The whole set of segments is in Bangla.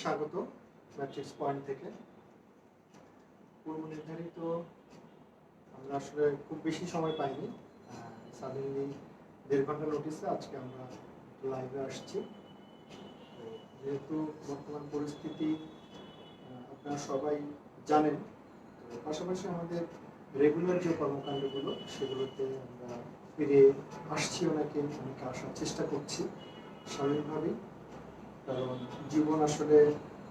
স্বাগত ম্যাট্রিক্স পয়েন্ট থেকে। পূর্ব নির্ধারিত আমরা আসলে খুব বেশি সময় পাইনি, সাডেনলি 1.5 ঘন্টা নোটিসে আজকে আমরা লাইভে আসছি। তো যেহেতু বর্তমান পরিস্থিতি আপনারা সবাই জানেন, তো পাশাপাশি আমাদের রেগুলার যে কর্মকাণ্ডগুলো সেগুলোতে আমরা ফিরে আসছি, অনেকে আসার চেষ্টা করছি স্বাভাবিকভাবেই, কারণ জীবন আসলে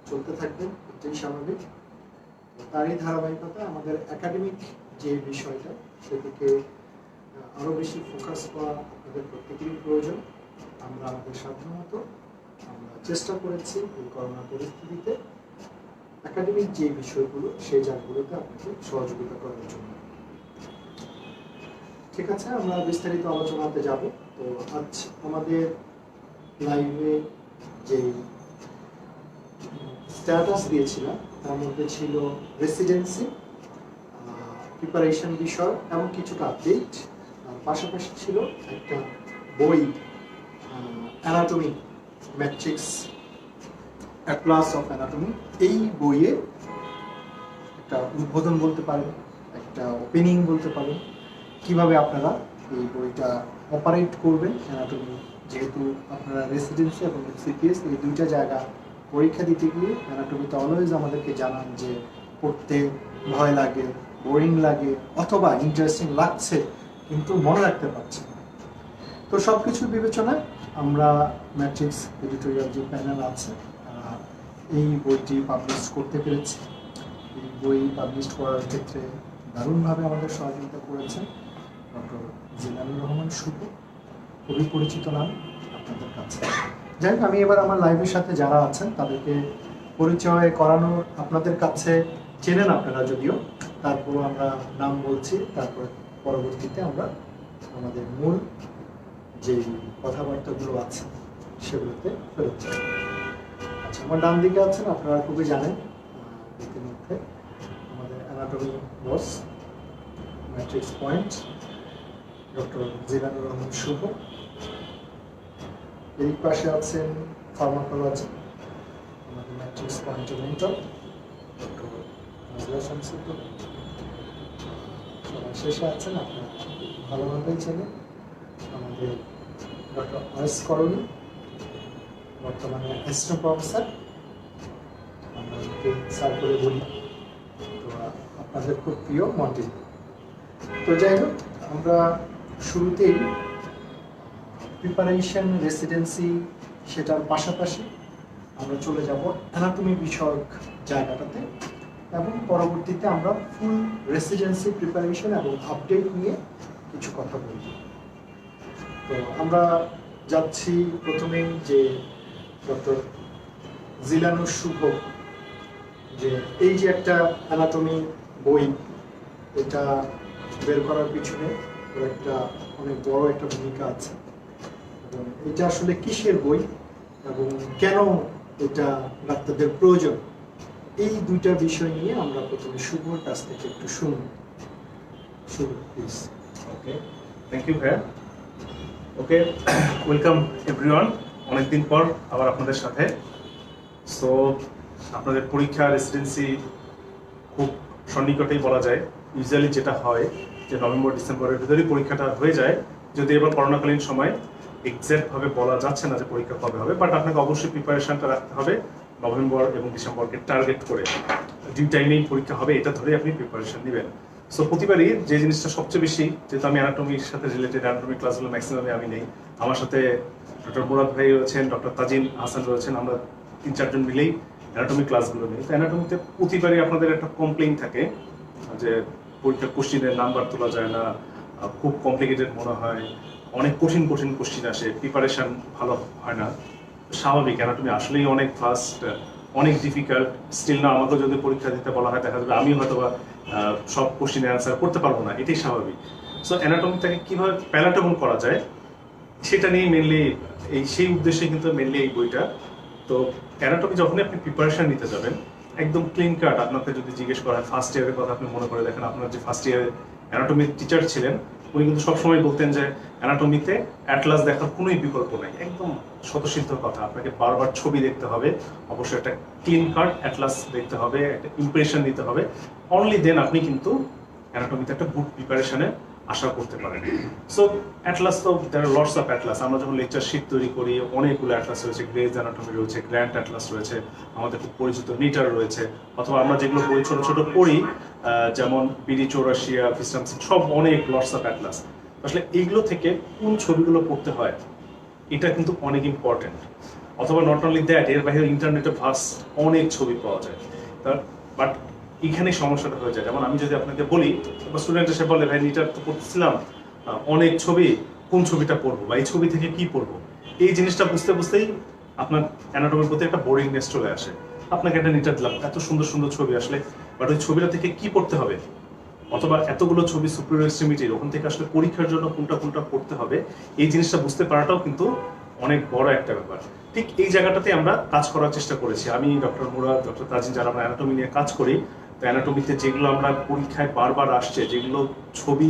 চলতে থাকবে, এটাই স্বাভাবিক। তারই ধারাবাহিকতা আমাদের একাডেমিক যে বিষয়টা সেদিকে আরও বেশি ফোকাস করা আমাদের প্রত্যেকেরই প্রয়োজন। আমরা আমাদের সাধ্যমতো আমরা চেষ্টা করেছি এই করোনা পরিস্থিতিতে একাডেমিক যে বিষয়গুলো সেই জায়গাগুলোতে আপনাকে সহযোগিতা করার জন্য। ঠিক আছে, আমরা বিস্তারিত আলোচনাতে যাব। তো আজ আমাদের লাইভে যে স্ট্যাটাস দিয়েছিলাম তার মধ্যে ছিল রেসিডেন্সি প্রিপারেশন বিষয় এবং কিছুটা আপডেট, পাশাপাশি ছিল একটা বই anatomy matrix Atlas of anatomy. এই বইয়ে একটা উদ্বোধন বলতে পারেন, একটা ওপেনিং বলতে পারেন, কিভাবে আপনারা এই বইটা অপারেট করবেন অ্যানাটমি, যেহেতু আপনারা রেসিডেন্সি এবং সিপিএস এই দুইটা জায়গা পরীক্ষা দিতে গিয়ে অ্যানাটমিতে অলওয়েজ আমাদেরকে জানান যে পড়তে ভয় লাগে, বোরিং লাগে, অথবা ইন্টারেস্টিং লাগছে কিন্তু মনে রাখতে পারছি না। তো সব কিছুর বিবেচনায় আমরা ম্যাট্রিক্স এডিটোরিয়াল যে প্যানেল আছে এই বইটি পাবলিশ করতে পেরেছি। এই বই পাবলিশ করার ক্ষেত্রে দারুণভাবে আমাদের সহযোগিতা করেছেন ডক্টর জিলানুর রহমান শুভ, খুবই পরিচিত নাম আপনাদের কাছে। যাই হোক, আমি এবার আমার লাইভের সাথে যারা আছেন তাদেরকে পরিচয় করানোর, আপনাদের কাছে চেনেন আপনারা যদিও, তারপরও আমরা নাম বলছি, তারপরে পরবর্তীতে আমরা আমাদের মূল যে কথাবার্তাগুলো আছে সেগুলোতে ফেরত যাব। আচ্ছা, আমার ডান দিকে আছেন, আপনারা খুবই জানেন ইতিমধ্যে আমাদের অ্যানাটমি বস ম্যাট্রিক্স পয়েন্ট ডক্টর জিলানুর রহমান শুভ। এই পাশে আছেন ফার্মাকোলজি আমাদের ম্যাট্রিক্স পয়েন্টের মেন্টর ডক্টর নাজলা শামসুদ্দোল। সবার শেষে আছেন, আপনারা ভালোভাবেই চেনেন, আমাদের ডক্টর আরএস করণী, বর্তমানে অ্যাসিস্ট্যান্ট প্রফেসর, আমরা ওকে স্যার করে বলি। তো আপনাদের খুব প্রিয় মন্টিল। তো যাই হোক, আমরা শুরুতেই প্রিপারেশন রেসিডেন্সি সেটার পাশাপাশি আমরা চলে যাব অ্যানাটমি বিষয়ক জায়গাটাতে, এবং পরবর্তীতে আমরা ফুল রেসিডেন্সি প্রিপারেশন এবং আপডেট নিয়ে কিছু কথা বলব। তো আমরা যাচ্ছি প্রথমেই যে ডক্টর জিলানুর শুভ, যে এই যে একটা অ্যানাটমি বই, এটা বের করার পিছনে একটা অনেক বড় একটা ভূমিকা আছে। এবং এটা আসলে কিসের বই এবং কেন এটা ডাক্তারদের প্রয়োজন, এই দুইটা বিষয় নিয়ে আমরা প্রথমে শুভর কাছ থেকে একটু শুনব। শুভ, প্লিজ। ওকে, থ্যাংক ইউ ভাইয়া। ওকে, ওয়েলকাম এভরিওয়ান। অনেকদিন পর আবার আপনাদের সাথে। সো আপনাদের পরীক্ষা রেসিডেন্সি খুব সন্নিকটেই বলা যায়। ইউজুয়ালি যেটা হয় যে নভেম্বর ডিসেম্বরের ভিতরেই পরীক্ষাটা হয়ে যায়, যদি এবার করোনাকালীন সময় এক্স্যাক্টভাবে বলা যাচ্ছে না যে পরীক্ষা কবে হবে, বাট আপনাকে অবশ্যই প্রিপারেশনটা রাখতে হবে নভেম্বর এবং ডিসেম্বরকে টার্গেট করে। ডিউ টাইমেই পরীক্ষা হবে এটা ধরে আপনি প্রিপারেশন নেবেন। সো প্রতিবারই যে জিনিসটা সবচেয়ে বেশি, যেহেতু আমি অ্যানাটমির সাথে রিলেটেড, অ্যানাটমি ক্লাসগুলো ম্যাক্সিমামে আমি নেই, আমার সাথে ডক্টর মুরাদ ভাই রয়েছেন, ডক্টর তাজিন হাসান রয়েছেন, আমরা 3-4 জন মিলেই অ্যানাটমি ক্লাসগুলো নেই। তো অ্যানাটমিতে প্রতিবারই আপনাদের একটা কমপ্লেইন থাকে যে পরীক্ষার কোশ্চিনের নাম্বার তোলা যায় না, খুব কমপ্লিকেটেড মনে হয়, অনেক কঠিন কঠিন কোশ্চিন আসে, প্রিপারেশন ভালো হয় না। স্বাভাবিক, অ্যানাটমি আসলেই অনেক ফাস্ট, অনেক ডিফিকাল্ট। স্টিল না আমাকেও যদি পরীক্ষা দিতে বলা হয়, দেখা যাবে আমি হয়তো বা সব কোশ্চিনের অ্যান্সার করতে পারবো না, এটাই স্বাভাবিক। সো অ্যানাটমিটাকে কীভাবে প্যালাটেবল করা যায় সেটা নিয়ে মেনলি, সেই উদ্দেশ্যে কিন্তু মেনলি এই বইটা। তো অ্যানাটমি যখনই আপনি প্রিপারেশন নিতে যাবেন, একদম ক্লিন কাট, আপনাকে যদি জিজ্ঞেস করা হয় ফার্স্ট ইয়ারের কথা আপনি মনে করে দেখেন, আপনার যে ফার্স্ট ইয়ারে অ্যানাটমির টিচার ছিলেন উনি কিন্তু সবসময় বলতেন যে অ্যানাটমিতে অ্যাটলাস দেখার কোনোই বিকল্প নাই, একদম শতসিদ্ধ কথা। আপনাকে বারবার ছবি দেখতে হবে, অবশ্যই একটা ক্লিন কাট অ্যাটলাস দেখতে হবে, একটা ইমপ্রেশন দিতে হবে, অনলি দেন আপনি কিন্তু অ্যানাটমিতে একটা গুড প্রিপারেশনে আশা করতে পারেন। সো অ্যাটলাস তো দেয়ার আর লটস অফ অ্যাটলাস। আমরা যখন লেকচার শিট তৈরি করি অনেকগুলো অ্যাটলাস রয়েছে, গ্রেজ অ্যানাটমি রয়েছে, গ্র্যান্ড অ্যাটলাস রয়েছে, আমাদের খুব পরিচিত নিটার রয়েছে, অথবা আমরা যেগুলো বই ছোট ছোট পড়ি যেমন বিডি চৌরাশিয়া, ফিস্টাম, সব অনেক লটস অফ অ্যাটলাস। আসলে এইগুলো থেকে কোন ছবিগুলো পড়তে হয় এটা কিন্তু অনেক ইম্পর্টেন্ট। অথবা নট অনলি দ্যাট, এর বাইরে ইন্টারনেটে ভাস্ট অনেক ছবি পাওয়া যায়। বাট এখানে সমস্যাটা হয়ে যায়। যেমন আমি যদি আপনাকে বলি, স্টুডেন্ট এসে বলে ভাই নিটার তো পড়তেছিলাম, অনেক ছবি, কোন ছবিটা পড়বো বা এই ছবি থেকে কি পড়বো, এই জিনিসটা বুঝতে বুঝতেই আপনার অ্যানাটমির প্রতি একটা বোরিংনেস চলে আসে। আপনাকে একটা নিটার দিলাম, এত সুন্দর সুন্দর ছবি আসলে, বাট ওই ছবিটা থেকে কি পড়তে হবে, অথবা এতগুলো ছবি সুপিরিয়র এক্সট্রিমিটির, ওখান থেকে আসলে পরীক্ষার জন্য কোনটা কোনটা পড়তে হবে, এই জিনিসটা বুঝতে পারাটাও কিন্তু অনেক বড় একটা ব্যাপার। ঠিক এই জায়গাটাতে আমরা কাজ করার চেষ্টা করেছি। আমি, ডক্টর মুরাদ, ডক্টর তাজিন, যারা আমরা অ্যানাটমি নিয়ে কাজ করি, তো অ্যানাটমিতে যেগুলো আমরা পরীক্ষায় বারবার আসছে, যেগুলো ছবি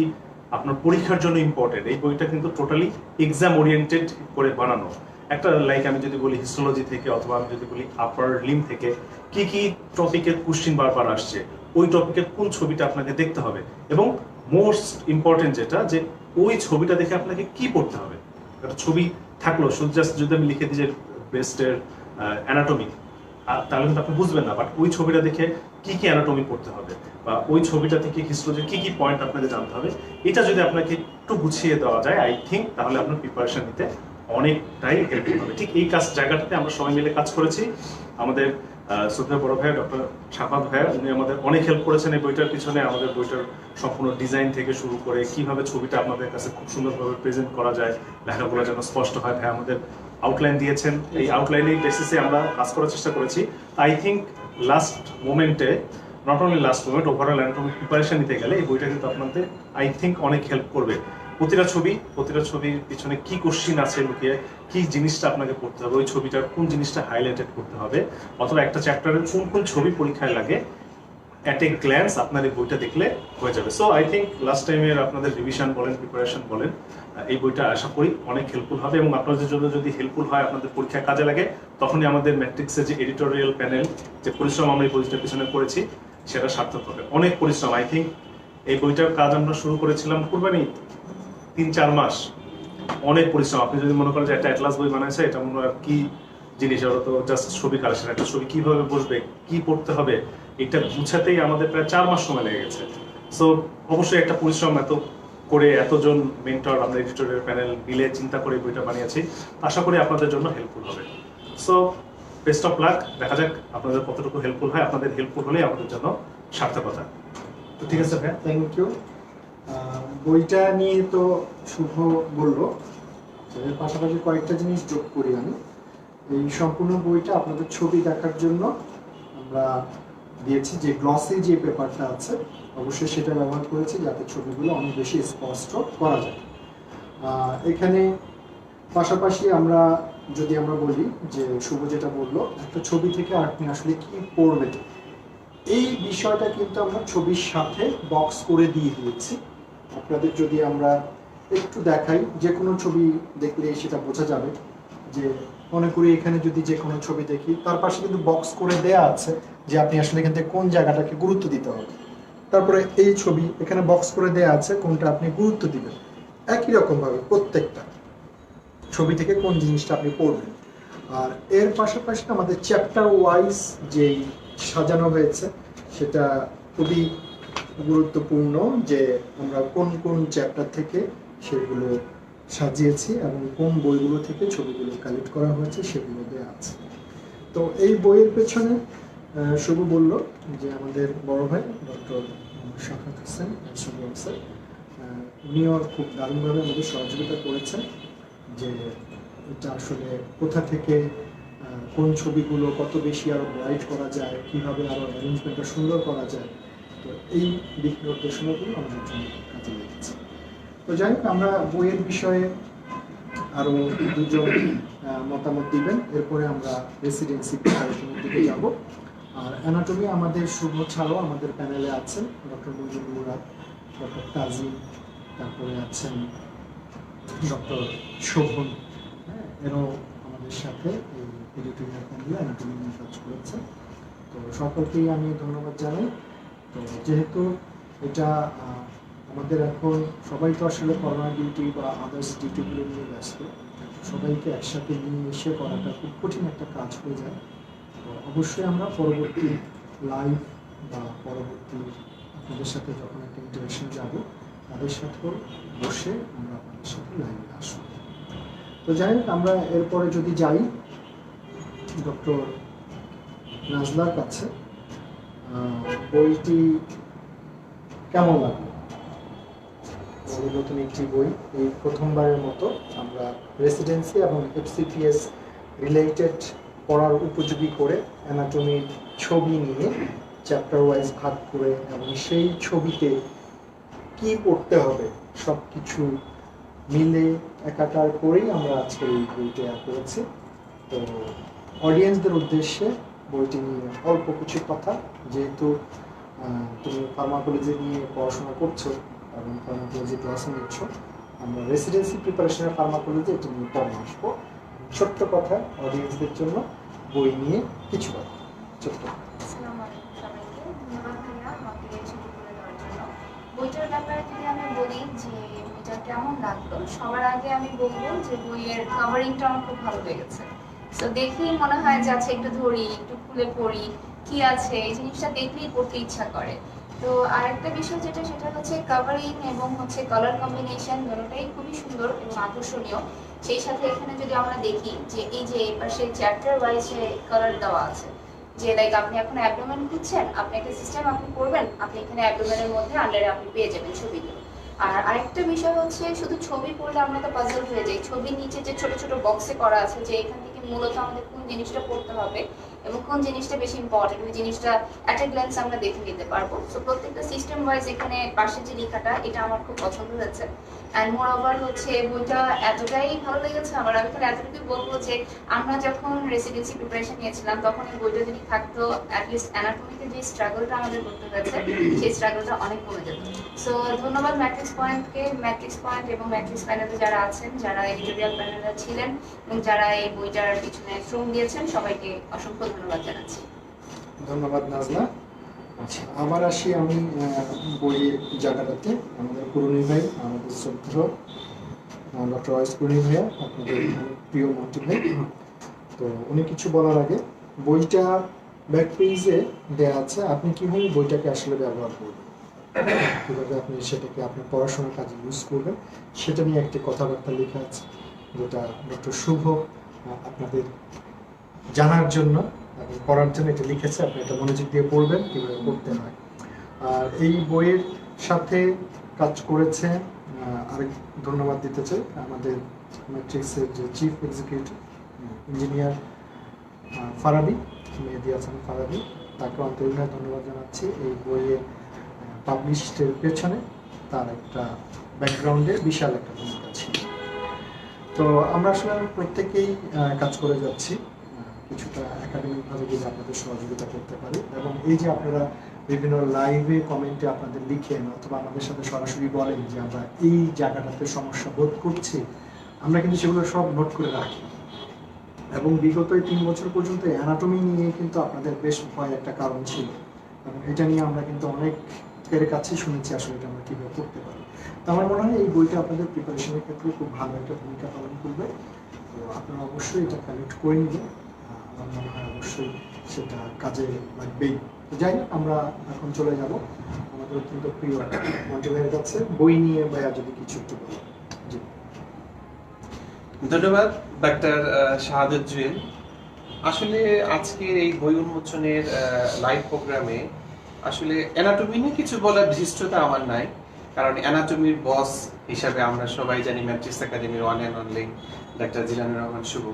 আপনার পরীক্ষার জন্য ইম্পর্টেন্ট, এই বইটা কিন্তু টোটালি এক্সাম ওরিয়েন্টেড করে বানানো। একটা লাইক আমি যদি বলি হিস্টোলজি থেকে, অথবা আমি যদি বলি আপার লিম থেকে কি কি টপিকের কোশ্চিন বারবার আসছে, ওই টপিকের কোন ছবিটা আপনাকে দেখতে হবে, এবং মোস্ট ইম্পর্টেন্ট যেটা, যে ওই ছবিটা দেখে আপনাকে কি পড়তে হবে। একটা ছবি থাকলো, শুধু জাস্ট যদি আমি লিখে দিই যে ব্রেস্টের অ্যানাটমি, তাহলে কিন্তু আপনি বুঝবেন না। বাট ওই ছবিটা দেখে কি কি অ্যানাটমি পড়তে হবে, বা ওই ছবিটা থেকে হিস্টোলজির কি কি পয়েন্ট আপনাকে জানতে হবে, এটা যদি আপনাকে একটু গুছিয়ে দেওয়া যায়, আই থিঙ্ক তাহলে আপনার প্রিপারেশন নিতে অনেকটাই হেল্পফুল হবে। ঠিক এই জায়গাটাতে আমরা সবাই মিলে কাজ করেছি। আমাদের শ্রদ্ধেয় বড় ভাইয়া ডক্টর শাফাত ভাইয়া, উনি আমাদের অনেক হেল্প করেছেন এই বইটার পিছনে। আমাদের বইটার সম্পূর্ণ ডিজাইন থেকে শুরু করে কিভাবে ছবিটা আপনাদের কাছে খুব সুন্দরভাবে প্রেজেন্ট করা যায়, লেখাগুলো যেন স্পষ্ট হয়, ভাইয়া আমাদের আউটলাইন দিয়েছেন। এই আউটলাইনের বেসিসে আমরা কাজ করার চেষ্টা করেছি। I think last moment, not only last moment, overall anatomic preparation নিতে গেলে এই বইটা কিন্তু আপনাদের আই থিঙ্ক অনেক হেল্প করবে। প্রতিটা ছবির পিছনে কি কোশ্চিন আছে লুকিয়ে, কি জিনিসটা আপনাকে পড়তে হবে, ওই ছবিটার কোন জিনিসটা হাইলাইটেড করতে হবে, অথবা একটা চ্যাপ্টারের কোন কোন ছবি পরীক্ষায় লাগে, অ্যাট এ গ্ল্যান্স আপনার এই বইটা দেখলে হয়ে যাবে। সো আই থিঙ্ক লাস্ট টাইমের আপনাদের রিভিশন বলেন, প্রিপারেশন বলেন, এই বইটা আশা করি অনেক হেল্পফুল হবে। এবং আপনাদের জন্য যদি হেল্পফুল হয়, আপনাদের পরীক্ষায় কাজে লাগে, তখনই আমাদের ম্যাট্রিক্সের যে এডিটোরিয়াল প্যানেল, যে পরিশ্রম আমরা এই বইটার পিছনে করেছি, সেটা সার্থক হবে। অনেক পরিশ্রম। আই থিঙ্ক এই বইটার কাজ আমরা শুরু করেছিলাম কুরবানি 3-4 মাস, অনেক পরিশ্রম। আপনি যদি মনে করেন যে একটা অ্যাটলাস বই বানাইছে, এটা মনে হয় কি জিনিস, ওরা তো জাস্ট ছবি কালেকশন, একটা ছবি কিভাবে বসবে, কি পড়তে হবে, এটা বুঝাতেই আমাদের প্রায় 4 মাস সময় লেগে গেছে। সো অবশ্যই একটা পরিশ্রম, এত করে এতজন মেন্টর, আমরা এডিটোরিয়াল প্যানেল মিলে চিন্তা করে বইটা বানিয়েছি। আশা করি আপনাদের জন্য হেল্পফুল হবে। সো বেস্ট অফ লাক, দেখা যাক আপনাদের কতটুকু হেল্পফুল হয়। আপনাদের হেল্পফুল হলেই আমাদের জন্য সার্থকতা। তো ঠিক আছে ভাই, থ্যাংক ইউ। বইটা নিয়ে তো শুভ বললো, এর পাশাপাশি কয়েকটা জিনিস যোগ করি আমি। এই সম্পূর্ণ বইটা আপনাদের ছবি দেখার জন্য আমরা দিয়েছি, যে গ্লসি যে পেপারটা আছে অবশ্যই সেটা ব্যবহার করেছি, যাতে ছবিগুলো অনেক বেশি স্পষ্ট করা যায়। এখানে পাশাপাশি আমরা যদি আমরা বলি যে শুভ যেটা বললো, একটা ছবি থেকে আপনি আসলে কি পড়বেন, এই বিষয়টা কিন্তু আমরা ছবির সাথে বক্স করে দিয়ে দিয়েছি। আপনাদের যদি আমরা একটু দেখাই, যে কোনো ছবি দেখলে সেটা বোঝা যাবে। যে মনে করি এখানে যদি যে কোনো ছবি দেখি, তার পাশে কিন্তু বক্স করে দেয়া আছে যে আপনি আসলে এখান থেকে কোন জায়গাটাকে গুরুত্ব দিতে হবে। তারপরে এই ছবি এখানে বক্স করে দেয়া আছে কোনটা আপনি গুরুত্ব দিবেন। একই রকমভাবে প্রত্যেকটা ছবি থেকে কোন জিনিসটা আপনি পড়বেন। আর এর পাশাপাশি আমাদের চ্যাপ্টার ওয়াইজ যেই সাজানো হয়েছে সেটা খুবই গুরুত্বপূর্ণ, যে আমরা কোন কোন চ্যাপ্টার থেকে সেগুলো সাজিয়েছি এবং কোন বইগুলো থেকে ছবিগুলো কালেক্ট করা হয়েছে সেগুলো দেওয়া আছে। তো এই বইয়ের পেছনে শুভ বলল যে আমাদের বড় ভাই ডক্টর শাফাত হোসেন স্যার, উনিও খুব দারুণভাবে আমাদের সহযোগিতা করেছেন, যে এটা আসলে কোথা থেকে কোন ছবিগুলো কত বেশি আরো ব্রাইট করা যায়, কিভাবে আরো অ্যারেঞ্জমেন্টটা সুন্দর করা যায়। তো এই দিক নির্দেশনাগুলো আমাদের জন্য কাজে লেগেছে। তো যাই হোক, আমরা বইয়ের বিষয়ে আরো দুজন মতামত দিবেন, এরপরে আমরা রেসিডেন্সি প্রিপারেশনের দিকে যাব। আর অ্যানাটমি আমাদের শুভ ছাড়াও আমাদের প্যানেলে আছেন ডক্টর মঞ্জুর মুরাদ, ডক্টর তাজিম, তারপরে আছেন ডক্টর শোভন, এরও আমাদের সাথে এই এডিটোরিয়াল প্যানেলে অ্যানাটমি নিয়ে কাজ করেছে। তো সকলকেই আমি ধন্যবাদ জানাই। তো যেহেতু এটা আমাদের এখন সবাই তো আসলে করোনা ডিউটি বা আদার্স ডিউটিগুলো নিয়ে ব্যস্ত, সবাইকে একসাথে নিয়ে এসে করাটা খুব কঠিন একটা কাজ হয়ে যায়। তো অবশ্যই আমরা পরবর্তী লাইভ বা পরবর্তী আপনাদের সাথে যখন একটা ইন্টারেকশন যাব, তাদের সাথেও বসে আমরা আপনাদের সাথে লাইভে আসবো। তো যাই হোক, আমরা এরপরে যদি যাই ডক্টর নাজলার কাছে, বইটি কেমন লাগলো? নতুন একটি বই, এই প্রথমবারের মতো আমরা রেসিডেন্সি এবং এফসিপিএস রিলেটেড পড়ার উপযোগী করে অ্যানাটমির ছবি নিয়ে চ্যাপ্টার ওয়াইজ ভাগ করে এবং সেই ছবিতে কি পড়তে হবে সব কিছু মিলে একাকার করেই আমরা আজকে এই বইটা করেছি। তো অডিয়েন্সদের উদ্দেশ্যে বইটি নিয়ে অল্প কিছু কথা, যেহেতু তুমি ফার্মাকোলজি নিয়ে পড়াশোনা করছো এবং ফার্মাকোলজি ক্লাসে নিচ্ছ, আমরা রেসিডেন্সি প্রিপারেশনের ফার্মাকোলজি এটা নিয়ে পড়ে আসবো। ছোট্ট কথা অডিয়েন্সদের জন্য বই নিয়ে কিছু কথা, ছোট্ট। আসসালামু আলাইকুম সবাইকে, ধন্যবাদ ভাইয়া আমাকে ছবি তুলে দেওয়ার জন্য। বইটার ব্যাপারে যদি আমি বলি যে বইটা কেমন লাগলো, সবার আগে আমি বলবো যে বইয়ের কাভারিংটা আমার খুব ভালো লেগেছে। তো দেখেই মনে হয় যে আচ্ছা একটু ধরি, একটু খুলে পড়ি, কি আছে এই জিনিসটা দেখলেই পড়তে ইচ্ছা করে। তো আরেকটা বিষয় যেটা, সেটা হচ্ছে কাভারিং এবং হচ্ছে কালার কম্বিনেশন দুটোটাই খুবই সুন্দর এবং আকর্ষণীয়। সেই সাথে এখানে যদি আমরা দেখি যে এই যে এই পাশে চ্যাপ্টার ওয়াইজে কালার দেওয়া আছে, যে লাইক আপনি এখন অ্যাবডোমেন খুঁজছেন, আপনি একটা সিস্টেম আপনি করবেন, আপনি এখানে অ্যাবডোমেনের মধ্যে আন্ডারে আপনি পেয়ে যাবেন ছবিগুলো। আর আরেকটা বিষয় হচ্ছে, শুধু ছবি পড়লে আমরা তো পাজল হয়ে যাই। ছবির নিচে যে ছোট ছোট বক্সে করা আছে যে এখান থেকে মূলত আমাদের কোন জিনিসটা পড়তে হবে এবং কোন জিনিসটা বেশি ইম্পর্টেন্ট, ওই জিনিসটা অ্যাট এ গ্ল্যান্স আমরা দেখে নিতে পারবো। সো প্রত্যেকটা সিস্টেম ওয়াইজ এখানে পাশে যে লেখাটা, এটা আমার খুব পছন্দ হয়েছে। অ্যান্ড মোর ওভার হচ্ছে বইটা এতটাই ভালো লেগেছে আমার, আমি তাহলে এতটুকু বলবো যে আমরা যখন রেসিডেন্সি প্রিপারেশন নিয়েছিলাম তখন এই বইটা যদি থাকতো, অ্যাটলিস্ট অ্যানাটমিতে যে স্ট্রাগলটা আমাদের করতে হয়েছে সেই স্ট্রাগলটা অনেক কমে যেত। সো ধন্যবাদ ম্যাট্রিক্স পয়েন্টকে, ম্যাট্রিক্স পয়েন্ট এবং ম্যাট্রিক্স প্যানেলে যারা আছেন, যারা এডিটোরিয়াল প্যানেলে ছিলেন এবং যারা এই বইটার পিছনে শ্রম দিয়েছেন, সবাইকে অসংখ্য ধন্যবাদ জানাচ্ছি। ধন্যবাদ নাজলা। আচ্ছা, আবার আসি আমি বইয়ের জায়গাটাতে। আমাদের কুরুনি ভাই, আমাদের শ্রদ্ধেয় ডক্টর ওয়াইস কুরুনি ভাইয়া, আপনাদের প্রিয় মন্ত্রী ভাই। তো উনি কিছু বলার আগে, বইটা ব্যাক পেজে দেওয়া আছে, আপনি কিভাবে বইটাকে আসলে ব্যবহার করবেন, কিভাবে আপনি সেটাকে আপনার পড়াশোনার কাজে ইউজ করবেন, সেটা নিয়ে একটি কথাবার্তা লেখা আছে, যেটা ডক্টর শুভ আপনাদের জানার জন্য এবং পড়ার জন্য এটা লিখেছে। আপনি এটা মনোযোগ দিয়ে পড়বেন কীভাবে পড়তে হয়। আর এই বইয়ের সাথে কাজ করেছে, আরেক ধন্যবাদ দিতে চাই আমাদের ম্যাট্রিক্সের যে chief executive engineer Farabi, Mehedi Hasan Farabi, তাকে আন্তরিকভাবে ধন্যবাদ জানাচ্ছি। এই বইয়ের পাবলিশের পেছনে তার একটা ব্যাকগ্রাউন্ডে বিশাল একটা ভূমিকা ছিল। তো আমরা আসলে প্রত্যেকেই কাজ করে যাচ্ছি, কিছুটা একাডেমিকভাবে যদি আপনাদের সহযোগিতা করতে পারি, এবং এই যে আপনারা বিভিন্ন লাইভে কমেন্টে আপনাদের লিখেন অথবা আমাদের সাথে সরাসরি বলেন যে আমরা এই জায়গাটাতে সমস্যা বোধ করছি, আমরা কিন্তু সেগুলো সব নোট করে রাখি। এবং বিগত এই 3 বছর পর্যন্ত অ্যানাটমি নিয়ে কিন্তু আপনাদের বেশ ভয় একটা কারণ ছিল, এবং এটা নিয়ে আমরা কিন্তু অনেকের কাছে শুনেছি আসলে এটা আমরা কীভাবে করতে পারি। তো আমার মনে হয় এই বইটা আপনাদের প্রিপারেশনের ক্ষেত্রে খুব ভালো একটা ভূমিকা পালন করবে। তো আপনারা অবশ্যই এটা কালেক্ট করে নেবেন, আমার মনে হয় অবশ্যই সেটা কাজে লাগবেই। যাই হোক, আমরা এখন চলে যাব আমাদের অত্যন্ত প্রিয় মন্টু ভাইয়ের কাছে, বই নিয়ে ভাইয়া যদি কিছু একটু বলেন। জি, ধন্যবাদ ডাক্তার শাহাদত জুয়েল। আসলে আজকের এই বই উন্মোচনের লাইভ প্রোগ্রামে আসলে অ্যানাটমি নিয়ে কিছু বলার ধৃষ্টতা আমার নাই, কারণ অ্যানাটমির বস হিসাবে আমরা সবাই জানি ম্যাট্রিক্স একাডেমির ওয়ান অ্যান্ড অনলি ডাক্তার জিলানুর রহমান শুভ,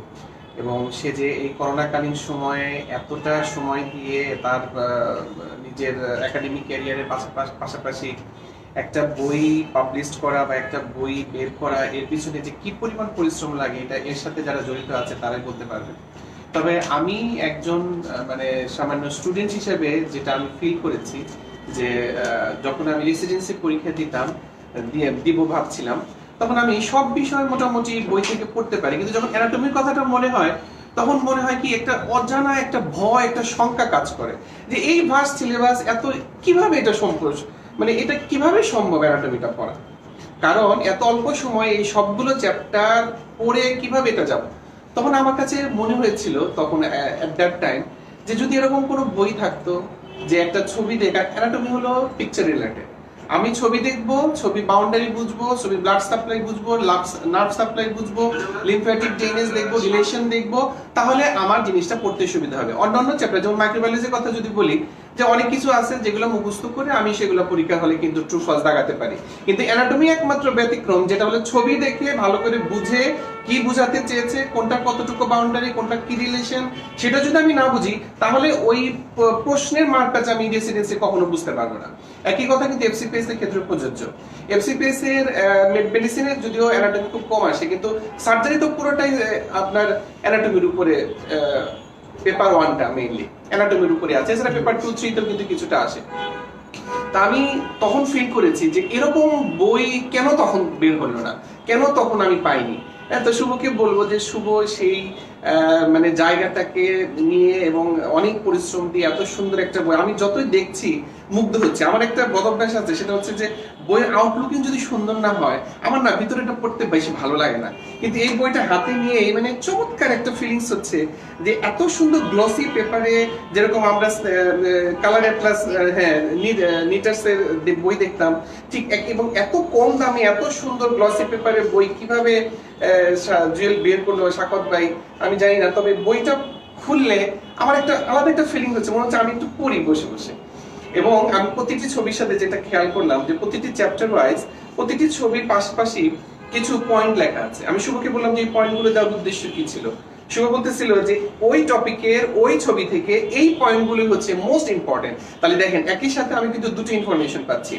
এবং সে যে এই করোনাকালীন সময়ে এতটা সময় দিয়ে তার নিজের একাডেমিক ক্যারিয়ারের পাশাপাশি একটা বই পাবলিশ করা বা একটা বই বের করা, এর পিছনে যে কি পরিমাণ পরিশ্রম লাগে এটা এর সাথে যারা জড়িত আছে তারাই বলতে পারবে। তবে আমি একজন মানে সামান্য স্টুডেন্ট হিসেবে যেটা আমি ফিল করেছি যে যখন আমি রেসিডেন্সি পরীক্ষা দিতাম দিব ভাবছিলাম, তখন আমি সব বিষয় মোটামুটি বই থেকে পড়তে পারি, কিন্তু যখন অ্যানাটমির কথাটা মনে হয় তখন মনে হয় কি একটা অজানা একটা ভয়, একটা শঙ্কা কাজ করে যে এই ভার্স সিলেবাস এত কিভাবে এটা সম্ভব, মানে এটা কিভাবে সম্ভব অ্যানাটমিটা পড়া, কারণ এত অল্প সময়ে এই সবগুলো চ্যাপ্টার পড়ে কিভাবে এটা যাব। তখন আমার কাছে মনে হয়েছিল তখন এট দ্যাট টাইম যে যদি এরকম কোনো বই থাকতো যে একটা ছবি দেখা, অ্যানাটমি হলো পিকচার রিলেটেড, আমি ছবি দেখবো, ছবি বাউন্ডারি বুঝবো, ছবি ব্লাড সাপ্লাই বুঝবো, নার্ভ সাপ্লাই বুঝবো, লিম্ফ্যাটিক ড্রেনেজ দেখবো, রিলেশন দেখবো, তাহলে আমার জিনিসটা পড়তে সুবিধা হবে। অন্যান্য চ্যাপ্টার যেমন মাইক্রোবায়োলজির কথা যদি বলি, যে অনেক কিছু আছে যেগুলো মুখস্থ করে আমি সেগুলো পরীক্ষা হলে কিন্তু ট্রু ফলস দাগাতে পারি, কিন্তু অ্যানাটমি একমাত্র ব্যতিক্রম যেটা হলো ছবি দেখে ভালো করে বুঝে কি বুঝাতে চেয়েছে, কোনটা কতটুকু বাউন্ডারি, কোনটা কি রিলেশন, সেটা যদি আমি না বুঝি তাহলে ওই প্রশ্নের মার্কটা আমি রেসিডেন্সি কখনো বুঝতে পারবো না। একই কথা কিন্তু এফসিপিএস এর ক্ষেত্রে প্রযোজ্য। এফসিপিএস এর মেডিসিনের যদিও অ্যানাটমি খুব কম আসে, কিন্তু সার্জারি তো পুরোটাই আপনার অ্যানাটমির উপরে, পেপার 1টা মেইনলি অ্যানাটমির উপরে আছে, এছাড়া পেপার 2, 3 তেও কিন্তু কিছুটা আসে। তা আমি তখন ফিল করেছি যে এরকম বই কেন তখন বের হলো না, কেন তখন আমি পাইনি। তো শুভকে বলবো যে শুভ সেই মানে জায়গাটাকে নিয়ে এবং অনেক পরিশ্রম দিয়ে এত সুন্দর একটা বই, আমি যতই দেখছি মুগ্ধ হচ্ছে। আমার একটা বদভ্যাস আছে, সেটা হচ্ছে যে বইয়ের আউটলুকিং যদি সুন্দর না হয় আমার না ভিতরেটা পড়তে বেশি ভালো লাগে না, কিন্তু এই বইটা হাতে নিয়ে মানে চমৎকার একটা ফিলিংস হচ্ছে যে এত সুন্দর গ্লসি পেপারে, যেরকম আমরা কালার অ্যাটলাস নিটার্স এর বই দেখতাম ঠিক এবং এত কম দামে এত সুন্দর গ্লসি পেপারের বই কিভাবে জুয়েল বের করলো সাকত ভাই আমি জানি না, তবে বইটা খুললে আমার একটা আলাদা একটা ফিলিং হচ্ছে, মনে হচ্ছে আমি একটু পড়ি বসে বসে। এবং আমি প্রতিটি ছবির সাথে যেটা খেয়াল করলাম যে প্রতিটি চ্যাপ্টার ওয়াইজ প্রতিটি ছবির পাশাপাশি কিছু পয়েন্ট লেখা আছে। আমি শুভকে বললাম যে এই পয়েন্টগুলো দেওয়ার উদ্দেশ্য কি ছিল, শুভ বলতেছিল যে ওই টপিকের ওই ছবি থেকে এই পয়েন্টগুলো হচ্ছে মোস্ট ইম্পর্টেন্ট। তাহলে দেখেন একই সাথে আমি কিন্তু দুটো ইনফরমেশন পাচ্ছি,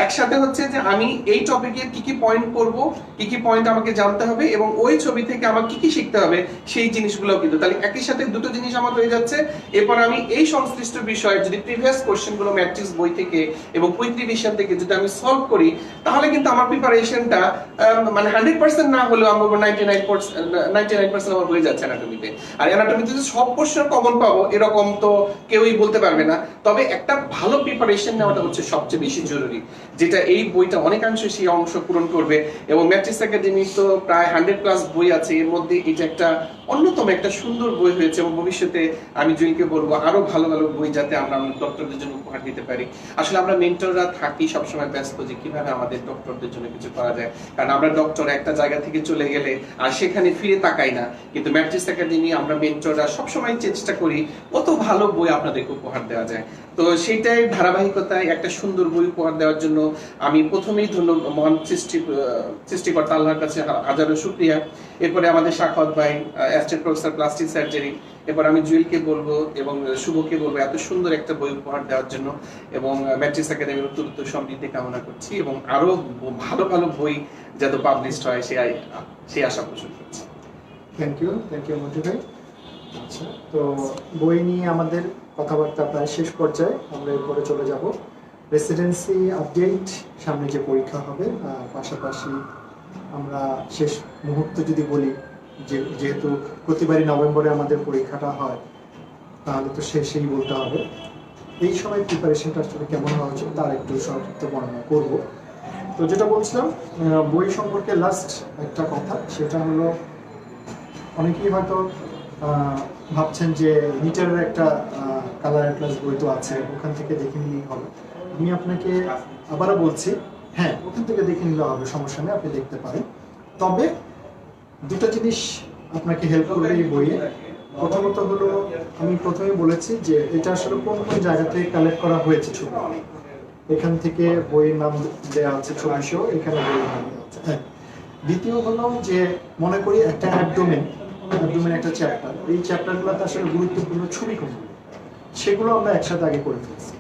একসাথে হচ্ছে যে আমি এই টপিকের কি কি পয়েন্ট করব, কি কি পয়েন্ট আমাকে জানতে হবে এবং ওই ছবি থেকে আমার কি কি শিখতে হবে সেই জিনিসগুলো কিন্তু, তাহলে একই সাথে দুটো জিনিস আমার হয়ে যাচ্ছে। এরপর আমি এই সংশ্লিষ্ট বিষয়ে যদি প্রিভিয়াস কোশ্চেনগুলো ম্যাট্রিক্স বই থেকে এবং কুইক রিভিশন থেকে যদি আমি সলভ করি তাহলে কিন্তু আমার প্রিপারেশনটা মানে 100% না হলেও আমরা 99% আমার হয়ে যাচ্ছে অ্যানাটমিতে। আর অ্যানাটমিতে যে সব কোশ্চেন কমন পাবো এরকম তো কেউই বলতে পারবে না, তবে একটা ভালো প্রিপারেশন নেওয়াটা হচ্ছে সবচেয়ে বেশি জরুরি, যেটা এই বইটা অনেকাংশে সেই অংশ পূরণ করবে। এবং ম্যাট্রিক্স একাডেমি তো প্রায় 100+ বই আছে, এর মধ্যে এটা একটা অন্যতম একটা সুন্দর বই হয়েছে এবং ভবিষ্যতে আমি জুয়েলকে বলবো আরো ভালো ভালো বই যাতে আমরা আমাদের ডক্টরদের জন্য উপহার দিতে পারি। আসলে আমরা মেন্টররা থাকি সবসময় ব্যস্ত যে কিভাবে আমাদের ডক্টরদের জন্য কিছু করা যায়, কারণ আমরা ডক্টর একটা জায়গা থেকে চলে গেলে আর সেখানে ফিরে তাকাই না, কিন্তু ম্যাট্রিক্স একাডেমি আমরা মেন্টররা সবসময় চেষ্টা করি কত ভালো বই আপনাদেরকে উপহার দেওয়া যায়। তো সেইটাই ধারাবাহিকতায় একটা সুন্দর বই উপহার দেওয়ার জন্য আমি প্রথমেই ধন্যবাদ মহান সৃষ্টিকর্তা আল্লাহর কাছে হাজারো শুকরিয়া। এরপরে আমাদের সাখাওয়াত ভাই অ্যাসিস্ট্যান্ট প্রফেসর প্লাস্টিক সার্জারি, এরপর আমি জুয়েলকে বলবো এবং শুভকে বলবো এত সুন্দর একটা বই উপহার দেওয়ার জন্য, এবং ম্যাট্রিক্স একাডেমির উত্তর সমৃদ্ধি কামনা করছি এবং আরো ভালো ভালো বই যাতে পাবলিশড হয় সেই আশা পোষণ করছি। থ্যাংক ইউ মন্টু ভাই। আচ্ছা, তো বই নিয়ে আমাদের কথাবার্তা প্রায় শেষ পর্যায়ে, আমরা এরপরে চলে যাব রেসিডেন্সি আপডেট, সামনে যে পরীক্ষা হবে, পাশাপাশি আমরা শেষ মুহূর্ত যদি বলি যেহেতু প্রতিবারই নভেম্বরে আমাদের পরীক্ষাটা হয় তাহলে তো শেষেই বলতে হবে, এই সময় প্রিপারেশনটা আসলে কেমন হওয়া উচিত তার একটু সংক্ষিপ্ত বর্ণনা করব। তো যেটা বলছিলাম বই সম্পর্কে লাস্ট একটা কথা, সেটা হলো অনেকেই হয়তো ভাবছেন যে নিটারের একটা কালার অ্যাটলাস বই তো আছে, ওখান থেকে দেখে নিলেই হবে। আমি আপনাকে আবারও বলছি, হ্যাঁ ওখান থেকে দেখে নিলে হবে, সমস্যা নেই, আপনি দেখতে পারেন। তবে দুটো জিনিস আপনাকে হেল্প করবে এই বইয়ে। প্রথমত হলো, আমি প্রথমে বলেছি যে এটা আসলে কোন কোন জায়গা থেকে কালেক্ট করা হয়েছে ছবি, এখান থেকে বইয়ের নাম দেওয়া আছে 2400, এখানে বইয়ের নাম দেওয়া আছে। হ্যাঁ, দ্বিতীয় হলো যে মনে করি একটা অ্যাবডোমেন একটা চ্যাপ্টার, এই চ্যাপ্টারগুলোতে আসলে গুরুত্বপূর্ণ ছবি কোনগুলো সেগুলো আমরা একসাথে আগে করে ফেলছি,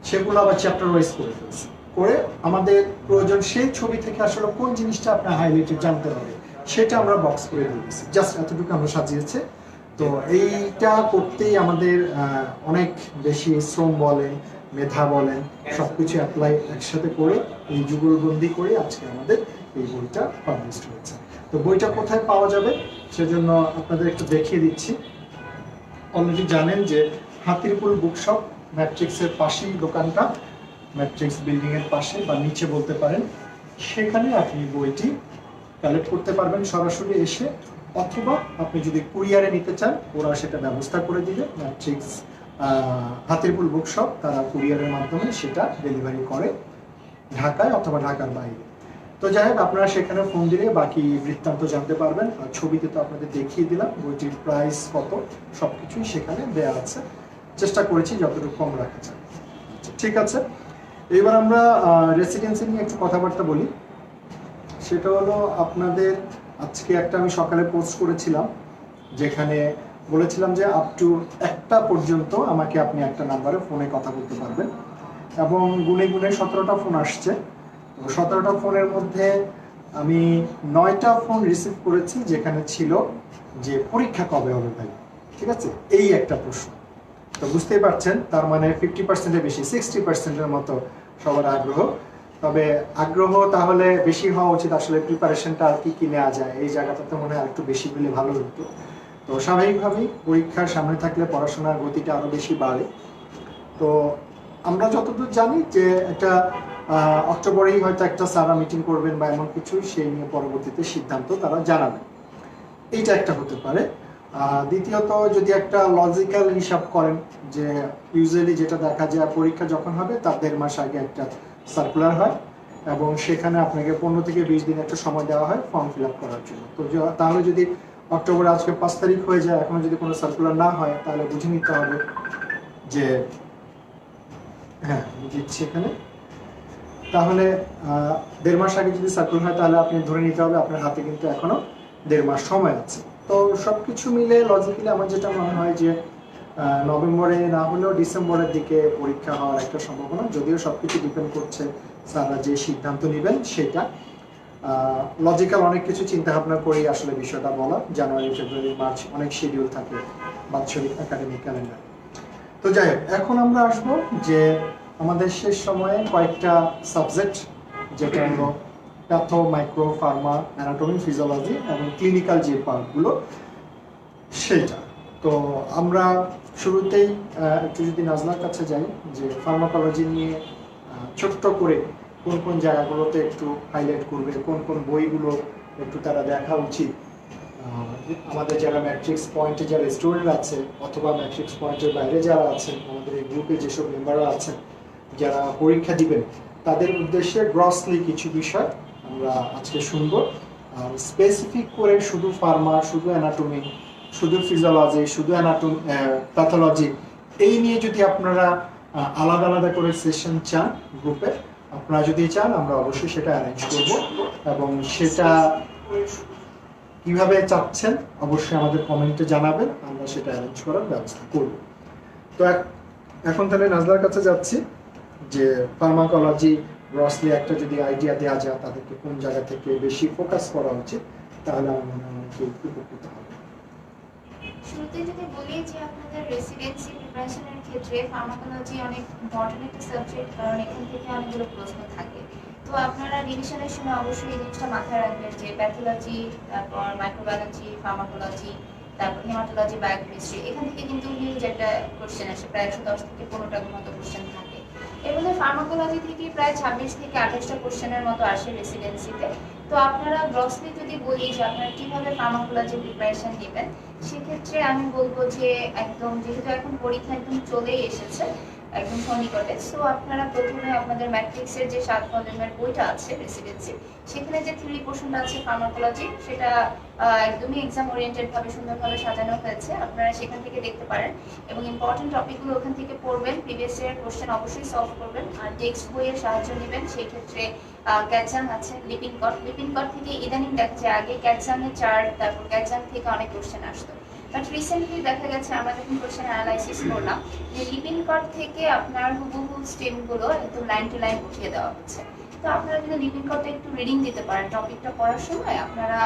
সেগুলো আবার চ্যাপ্টার ওয়াইজ করে ফেলছি, করে আমাদের প্রয়োজন সেই ছবি থেকে আসলে কোন জিনিসটা আপনার হাইলাইটেড জানতে হবে সেটা আমরা বক্স করে দিয়েছি, জাস্ট এতটুকু আমরা সাজিয়েছি। তো এইটা করতেই আমাদের অনেক বেশি শ্রম বলেন মেধা বলেন সবকিছু অ্যাপ্লাই একসাথে করে এই যুগলবন্দি করে আজকে আমাদের এই বইটা পাবলিশ হয়েছে। তো বইটা কোথায় পাওয়া যাবে সেজন্য আপনাদের একটু দেখিয়ে দিচ্ছি। অলরেডি জানেন যে হাতিরপুল বুকশপ ম্যাট্রিক্সের পাশেই দোকানটা, ম্যাট্রিক্স বিল্ডিং এর পাশে বা নিচে বলতে পারেন, সেখানে আপনি বইটি কালেক্ট করতে পারবেন সরাসরি এসে, অথবা আপনি যদি কুরিয়ারে নিতে চান ওরা সেটা ব্যবস্থা করে দিবে। ম্যাট্রিক্স হাতিরপুল বুকশপ তারা কুরিয়ারের মাধ্যমে সেটা ডেলিভারি করে ঢাকায় অথবা ঢাকার বাইরে। তো যাই হোক, আপনারা সেখানে ফোন দিলে বাকি বৃত্তান্ত জানতে পারবেন। আর ছবিতে তো আপনাদের দেখিয়ে দিলাম বইটির প্রাইস কত, সবকিছুই সেখানে দেয়া আছে। চেষ্টা করেছি যতটুকু কম রাখা যায়। ঠিক আছে, এবার আমরা রেসিডেন্সি নিয়ে একটু কথাবার্তা বলি। সেটা হলো আপনাদের আজকে একটা আমি সকালে পোস্ট করেছিলাম যেখানে বলেছিলাম যে আপ টু 1টা পর্যন্ত আমাকে আপনি একটা নাম্বারে ফোনে কথা বলতে পারবেন, এবং গুনে গুনে 17টা ফোন আসছে। তো 17টা ফোনের মধ্যে আমি 9টা ফোন রিসিভ করেছি যেখানে ছিল যে পরীক্ষা কবে হবে ভাই, ঠিক আছে, এই একটা প্রশ্ন। তো বুঝতেই পারছেন তার মানে 50%-এর বেশি, 60%-এর মতো সবার আগ্রহ। তবে আগ্রহ তাহলে বেশি হওয়া উচিত, আসলে প্রিপারেশনটা আর কি নেওয়া যায় এই জায়গাটাতে মনে হয় একটু বেশি পেলে ভালো হতো। তো স্বাভাবিকভাবেই পরীক্ষার সামনে থাকলে পড়াশোনার গতিটা আরো বেশি বাড়ে। তো আমরা যতদূর জানি যে একটা অক্টোবরেই হয়তো একটা সারা মিটিং করবেন বা এমন কিছু, সেই নিয়ে পরবর্তীতে সিদ্ধান্ত তারা জানাবেন, এইটা একটা হতে পারে। দ্বিতীয়ত যদি একটা লজিক্যাল হিসাব করেন যে ইউজুয়ালি যেটা দেখা যায় পরীক্ষা যখন হবে তার 1.5 মাস আগে একটা সার্কুলার হয় এবং সেখানে আপনাকে 15 থেকে 20 দিন একটা সময় দেওয়া হয় ফর্ম ফিল আপ করার জন্য। তো তাহলে যদি অক্টোবর আজকে 5 তারিখ হয়ে যায়, এখনো যদি কোনো সার্কুলার না হয়, তাহলে বুঝে নিতে হবে যে হ্যাঁ দিচ্ছি এখানে, তাহলে 1.5 মাস আগে যদি সার্কুলার হয় তাহলে আপনি ধরে নিতে হবে আপনার হাতে কিন্তু এখনো 1.5 মাস সময় আছে। তো সবকিছু মিলে লজিক্যালি আমার যেটা মনে হয় যে নভেম্বরে না হলেও ডিসেম্বরের দিকে পরীক্ষা হওয়ার একটা সম্ভাবনা, যদিও সবকিছু ডিপেন্ড করছে স্যাররা যে সিদ্ধান্ত নেবেন সেটা। লজিক্যাল অনেক কিছু চিন্তা ভাবনা করেই আসলে বিষয়টা বলা। জানুয়ারি, ফেব্রুয়ারি, মার্চ অনেক শিডিউল থাকে বাৎসরিক একাডেমিক ক্যালেন্ডার। তো যাই হোক, এখন আমরা আসবো যে আমাদের শেষ সময়ে কয়েকটা সাবজেক্ট, যেটা হলো প্যাথো, মাইক্রো, ফার্মা, অ্যানাটমি, ফিজিওলজি এবং ক্লিনিক্যাল যে পার্টগুলো সেইটা। তো আমরা শুরুতেই একটু যদি নাজলার কাছে যাই যে ফার্মাকোলজি নিয়ে ছোট্ট করে কোন কোন জায়গাগুলোতে একটু হাইলাইট করবে, কোন কোন বইগুলো একটু তারা দেখা উচিত, আমাদের যারা ম্যাট্রিক্স পয়েন্টে যারা স্টুডেন্ট আছে অথবা ম্যাট্রিক্স পয়েন্টের বাইরে যারা আছেন, আমাদের এই গ্রুপে যেসব মেম্বাররা আছেন যারা পরীক্ষা দিবেন, তাদের উদ্দেশ্যে গ্রসলি কিছু বিষয় আমরা আজকে শুনবো। আর স্পেসিফিক করে শুধু ফার্মা, শুধু অ্যানাটমি, শুধু ফিজিওলজি, শুধু প্যাথোলজি, এই নিয়ে যদি আপনারা আলাদা আলাদা করে সেশন চান গ্রুপে, আপনারা যদি চান আমরা অবশ্যই সেটা অ্যারেঞ্জ করব, এবং সেটা কিভাবে চাচ্ছেন অবশ্যই আমাদের কমেন্টে জানাবেন, আমরা সেটা অ্যারেঞ্জ করার ব্যবস্থা করব। তো এখন তাহলে নাজলার কাছে যাচ্ছি যে ফার্মাকোলজি গ্রসলি একটা যদি আইডিয়া দেওয়া যায় তাদেরকে কোন জায়গা থেকে বেশি ফোকাস করা উচিত, তাহলে আমার মনে হয় অনেকে উপকৃত হবে। শুরুতে যদি বলি যে আপনাদের রেসিডেন্সি প্রিপারেশনের ক্ষেত্রে ফার্মাকোলজি অনেক ইম্পর্টেন্ট একটা সাবজেক্ট, কারণ এখান থেকে অনেকগুলো প্রশ্ন থাকে। তো আপনারা রিভিশনের সময় অবশ্যই এই জিনিসটা মাথায় রাখবেন যে প্যাথোলজি, তারপর মাইক্রোবায়োলজি, ফার্মাকোলজি, তারপর হেমাটোলজি, বায়োকেমিস্ট্রি, এখান থেকে কিন্তু হিউজ একটা কোশ্চেন আসে, প্রায় 110 থেকে 15টার মতো কোশ্চেন থাকে। এর মধ্যে ফার্মাকোলজি থেকে প্রায় 26 থেকে 28টা কোশ্চেনের মতো আসে রেসিডেন্সিতে। তো আপনারা গ্রসলি যদি বলি যে আপনারা কিভাবে ফার্মাকোলজি প্রিপারেশন নেবেন, সেক্ষেত্রে আমি বলবো যে একদম, যেহেতু এখন পরীক্ষা একদম চলেই এসেছে একদম সন্নিকটে, সো আপনারা প্রথমে আপনাদের ম্যাট্রিক্সের যে 7 ভলিউমের বইটা আছে রেসিডেন্সি, সেখানে যে থিওরি পোর্শনটা আছে ফার্মাকোলজি, সেটা একদমই এক্সাম ওরিয়েন্টেড ভাবে সুন্দরভাবে সাজানো হয়েছে, আপনারা সেখান থেকে দেখতে পারেন এবং ইম্পর্টেন্ট টপিকগুলো ওখান থেকে পড়বেন, প্রিভিয়াস ইয়ার কোশ্চেন অবশ্যই সলভ করবেন, আর টেক্সট বইয়ের সাহায্য নেবেন। সেই ক্ষেত্রে ক্যাটসাং আছে, লিপিনকট থেকে ইদানিং দেখা যায় আগে ক্যাটসাংয়ের চার্ট, তারপর ক্যাটসাং থেকে অনেক কোশ্চেন আসতো, বাট রিসেন্টলি দেখা গেছে আমরা যখন কোশ্চেন অ্যানালাইসিস করলাম যে লিপিনকট থেকে আপনার হুবহু স্টেমগুলো একদম লাইন টু লাইন উঠিয়ে দেওয়া হচ্ছে। তো আপনারা যদি লিপিং করতে একটু রিডিং দিতে পারেন টপিকটা পড়ার সময়, আপনারা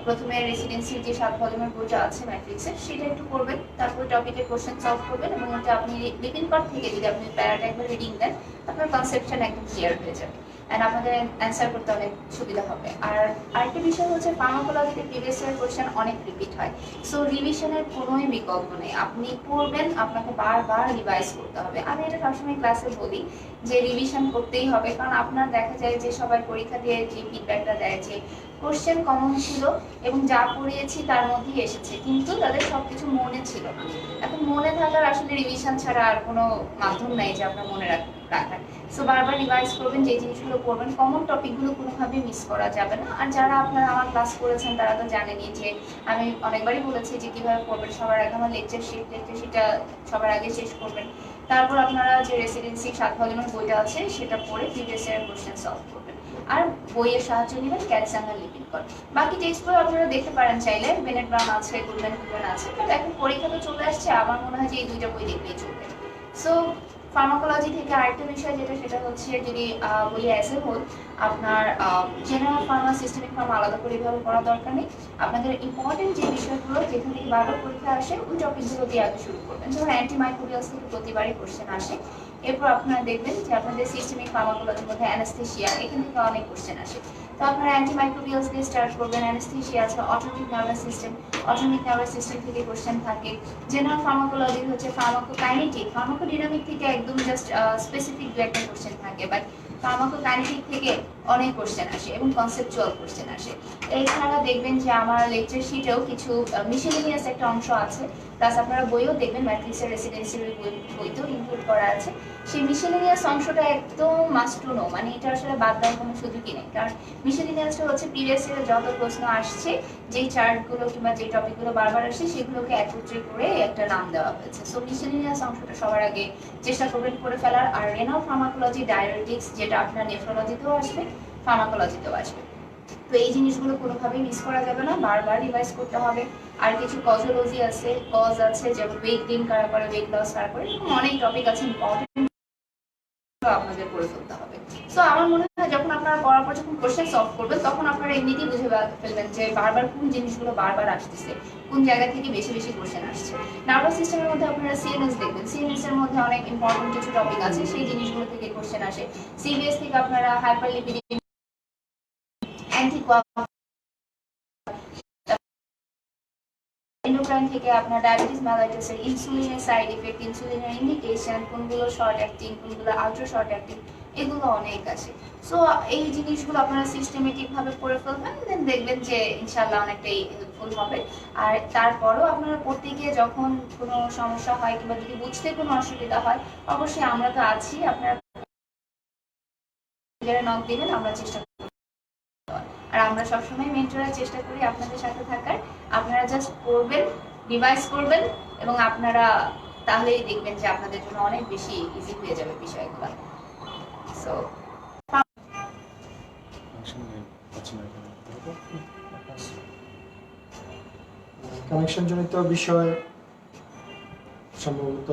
প্রথমে রেসিডেন্সির যে 7 ভলিউমের বইটা আছে ম্যাট্রিক্সের সেটা একটু পড়বেন, তারপর টপিকের কোশ্চেন সলভ করবেন এবং ওটা আপনি লিপিং পার্ট থেকে যদি আপনি প্যারাটা একবার রিডিং দেন আপনার কনসেপশন একদম ক্লিয়ার হয়ে যাবে অ্যান্ড আপনাদের অ্যান্সার করতে অনেক সুবিধা হবে। আর আরেকটা বিষয় হচ্ছে ফার্মাকোলজিতে প্রিভিয়াস ইয়ার কোশ্চেন অনেক রিপিট হয়, সো রিভিশনের কোনোই বিকল্প নেই। আপনি পড়বেন, আপনাকে বারবার রিভাইজ করতে হবে। আমি এটা সবসময় ক্লাসে বলি যে রিভিশন করতেই হবে, কারণ আপনার দেখা যায় যে সবাই পরীক্ষা দিয়ে যে ফিডব্যাকটা দেয় যে কোশ্চেন কমন ছিল এবং যা পড়িয়েছি তার মধ্যেই এসেছে, কিন্তু তাদের সবকিছু মনে ছিল না। এখন মনে থাকার আসলে রিভিশন ছাড়া আর কোনো মাধ্যম নাই যে আপনার মনে রাখার। সো বারবার রিভাইজ করবেন, যে জিনিসগুলো পড়বেন কমন টপিকগুলো কোনোভাবেই মিস করা যাবে না। আর যারা আপনারা আমার ক্লাস করেছেন তারা তো জানেনই যে আমি অনেকবারই বলেছি যে কিভাবে পড়বেন। সবার আগে আমার লেকচার শিটটা সবার আগে শেষ করবেন, তারপর আপনারা যে রেসিডেন্সি 7 ভলিউমের বইটা আছে সেটা পড়ে প্রিভিয়াস ইয়ার কোশ্চেন সলভ করবেন আর বইয়ের সাহায্য নেবেন ক্যালসিয়াম আর লিপিং কর। বাকি টেক্সটগুলো আপনারা দেখতে পারেন চাইলে, বেনেট ব্রাউন আছে, গুডম্যান আছে, বাট এখন পরীক্ষা তো চলে আসছে, আমার মনে হয় যে এই দুইটা বই দেখলেই চলবে। সো ফার্মাকোলজি থেকে আরেকটা বিষয় যেটা, সেটা হচ্ছে যদি বলি অ্যাজ এ হোল, আপনার জেনারেল ফার্মা, সিস্টেমিক ফার্মা আলাদা করে এভাবে পড়ার দরকার নেই। আপনাদের ইম্পর্টেন্ট যে বিষয়গুলো যেখান থেকে বারবার পরীক্ষা আসে ওই টপিকগুলো দিয়ে আগে শুরু করবেন। যেমন অ্যান্টিমাইক্রোবিয়ালস থেকে প্রতিবারই কোশ্চেন আসে, এরপর আপনারা দেখবেন যে আপনাদের সিস্টেমিক ফার্মাকোলজির মধ্যে অ্যানাস্থেসিয়া, এখান থেকে অনেক কোশ্চেন আসে। তো আপনারা অ্যান্টিমাইক্রোবিয়ালস দিয়ে স্টার্ট করবেন। অ্যানাস্থেসিয়া আছে, অটোনমিক নার্ভাস সিস্টেম থেকে কোশ্চেন থাকে। জেনারেল ফার্মাকোলজি হচ্ছে ফার্মাকোকাইনেটিক, ফার্মাকোডিনামিক থেকে একদম জাস্ট স্পেসিফিক দু একটা কোশ্চেন থাকে, বাট ফার্মাকোকাইনেটিক থেকে অনেক কোশ্চেন আসে এবং কনসেপচুয়াল কোশ্চেন আসে। এছাড়া দেখবেন যে আমার লেকচার শিটেও কিছু মিসেলেনিয়াস একটা অংশ আছে, প্লাস আপনারা বইও দেখবেন ম্যাট্রিক্সের রেসিডেন্সির বইতেও ইনক্লুড করা আছে। সেই মিসেলেনিয়াস অংশটা একদম মাস্ট টু নো, মানে এটা আসলে বাদ দেওয়ার কোনো সুযোগই নেই, কারণ মিসেলেনিয়াসটা হচ্ছে প্রিভিয়াস ইয়ারে যত প্রশ্ন আসছে, যেই চার্টগুলো কিংবা যে টপিকগুলো বারবার আসছে সেগুলোকে একত্রে করে একটা নাম দেওয়া হয়েছে। সো মিসেলেনিয়াস অংশটা সবার আগে চেষ্টা করবেন করে ফেলার। আর রেনাল ফার্মাকোলজি, ডায়াবেটিক্স, যেটা আপনার নেফ্রোলজিতেও আসবে, ফার্মাকোলজিতেও আসবে, তো এই জিনিসগুলো কোনোভাবেই মিস করা যাবে না, বারবার রিভাইজ করতে হবে। আর কিছু কজোলজি আছে, কজ আছে, যেমন ওয়েট গেইন কারা করে, ওয়েট লস কারা করে, এরকম অনেক টপিক আছে ইম্পর্টেন্ট, আপনাদের করে ফেলতে হবে। সো আমার মনে হয় যখন আপনারা পড়ার পর যখন কোশ্চেন সলভ করবেন তখন আপনারা এমনিতেই বুঝে ফেলবেন যে বারবার কোন জিনিসগুলো বারবার আসতেছে, কোন জায়গা থেকে বেশি বেশি কোশ্চেন আসছে। নার্ভাস সিস্টেমের মধ্যে আপনারা সিএনএস দেখবেন, সিএনএস এর মধ্যে অনেক ইম্পর্টেন্ট কিছু টপিক আছে, সেই জিনিসগুলো থেকে কোশ্চেন আসে। সিবিএস থেকে আপনারা হাইপারলিপিডিমিয়া, এন্ডোক্রাইন থেকে আপনার ডায়াবেটিস মেলাইটাসের ইনসুলিনের সাইড ইফেক্ট, ইনসুলিনের ইন্ডিকেশন, কোনগুলো শর্ট অ্যাক্টিং, কোনগুলো আলট্রা শর্ট অ্যাক্টিং, এগুলো অনেক আছে। সো এই জিনিসগুলো আপনারা সিস্টেমেটিক ভাবে পড়ে ফেলবেন, দেন দেখবেন যে ইনশাআল্লাহ অনেকটাই হেল্পফুল হবে। আর তারপরেও আপনারা পড়তে গিয়ে যখন কোনো সমস্যা হয় কিংবা যদি বুঝতে কোনো অসুবিধা হয়, অবশ্যই আমরা তো আছি, আপনারা নক দিবেন, আমরা চেষ্টা করব। আর আমরা সবসময় মেন্টররা চেষ্টা করি আপনাদের সাথে থাকার। আপনারা জাস্ট পড়বেন, রিভাইজ করবেন এবং আপনারা তাহলেই দেখবেন যে আপনাদের জন্য অনেক বেশি ইজি হয়ে যাবে বিষয়গুলো। সো কানেকশন জনিত বিষয় সম্ভবত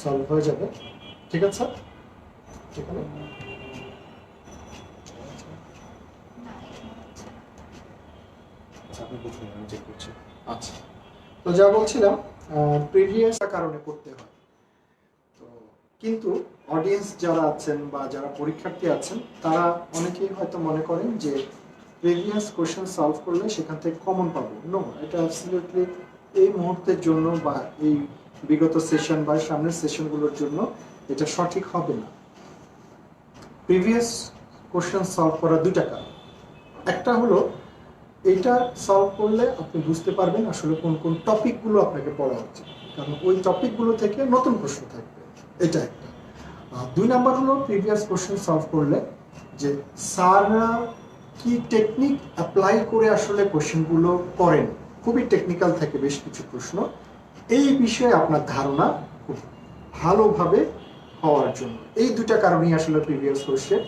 সলভ হয়ে যাবে, ঠিক আছে? ঠিক আছে, আচ্ছা। তো যা বলছিলাম, প্রিভিয়াস কারণে করতে হয়, তো কিন্তু অডিয়েন্স যারা আছেন বা যারা পরীক্ষার্থী আছেন তারা অনেকেই হয়তো মনে করেন যে প্রিভিয়াস কোশ্চেন সলভ করলে সেখান থেকে কমন পাবো। নো, এটা অ্যাবসলিউটলি এই মুহূর্তের জন্য বা এই বিগত সেশন বা সামনের সেশনগুলোর জন্য এটা সঠিক হবে না। প্রিভিয়াস কোশ্চেন সলভ করার দুটা কারণ। একটা হলো এটা সলভ করলে আপনি বুঝতে পারবেন আসলে কোন কোন টপিকগুলো আপনাকে পড়া উচিত, কারণ ওই টপিকগুলো থেকে নতুন প্রশ্ন থাকবে, এটা একটা। দুই নাম্বার হলো প্রিভিয়াস কোশ্চেন সলভ করলে যে স্যাররা কি টেকনিক অ্যাপ্লাই করে আসলে কোশ্চেনগুলো করেন, খুবই টেকনিক্যাল থাকে বেশ কিছু প্রশ্ন, এই বিষয়ে আপনার ধারণা খুব ভালোভাবে হওয়ার জন্য এই দুটা কারণেই আসলে প্রিভিয়াস কোশ্চেন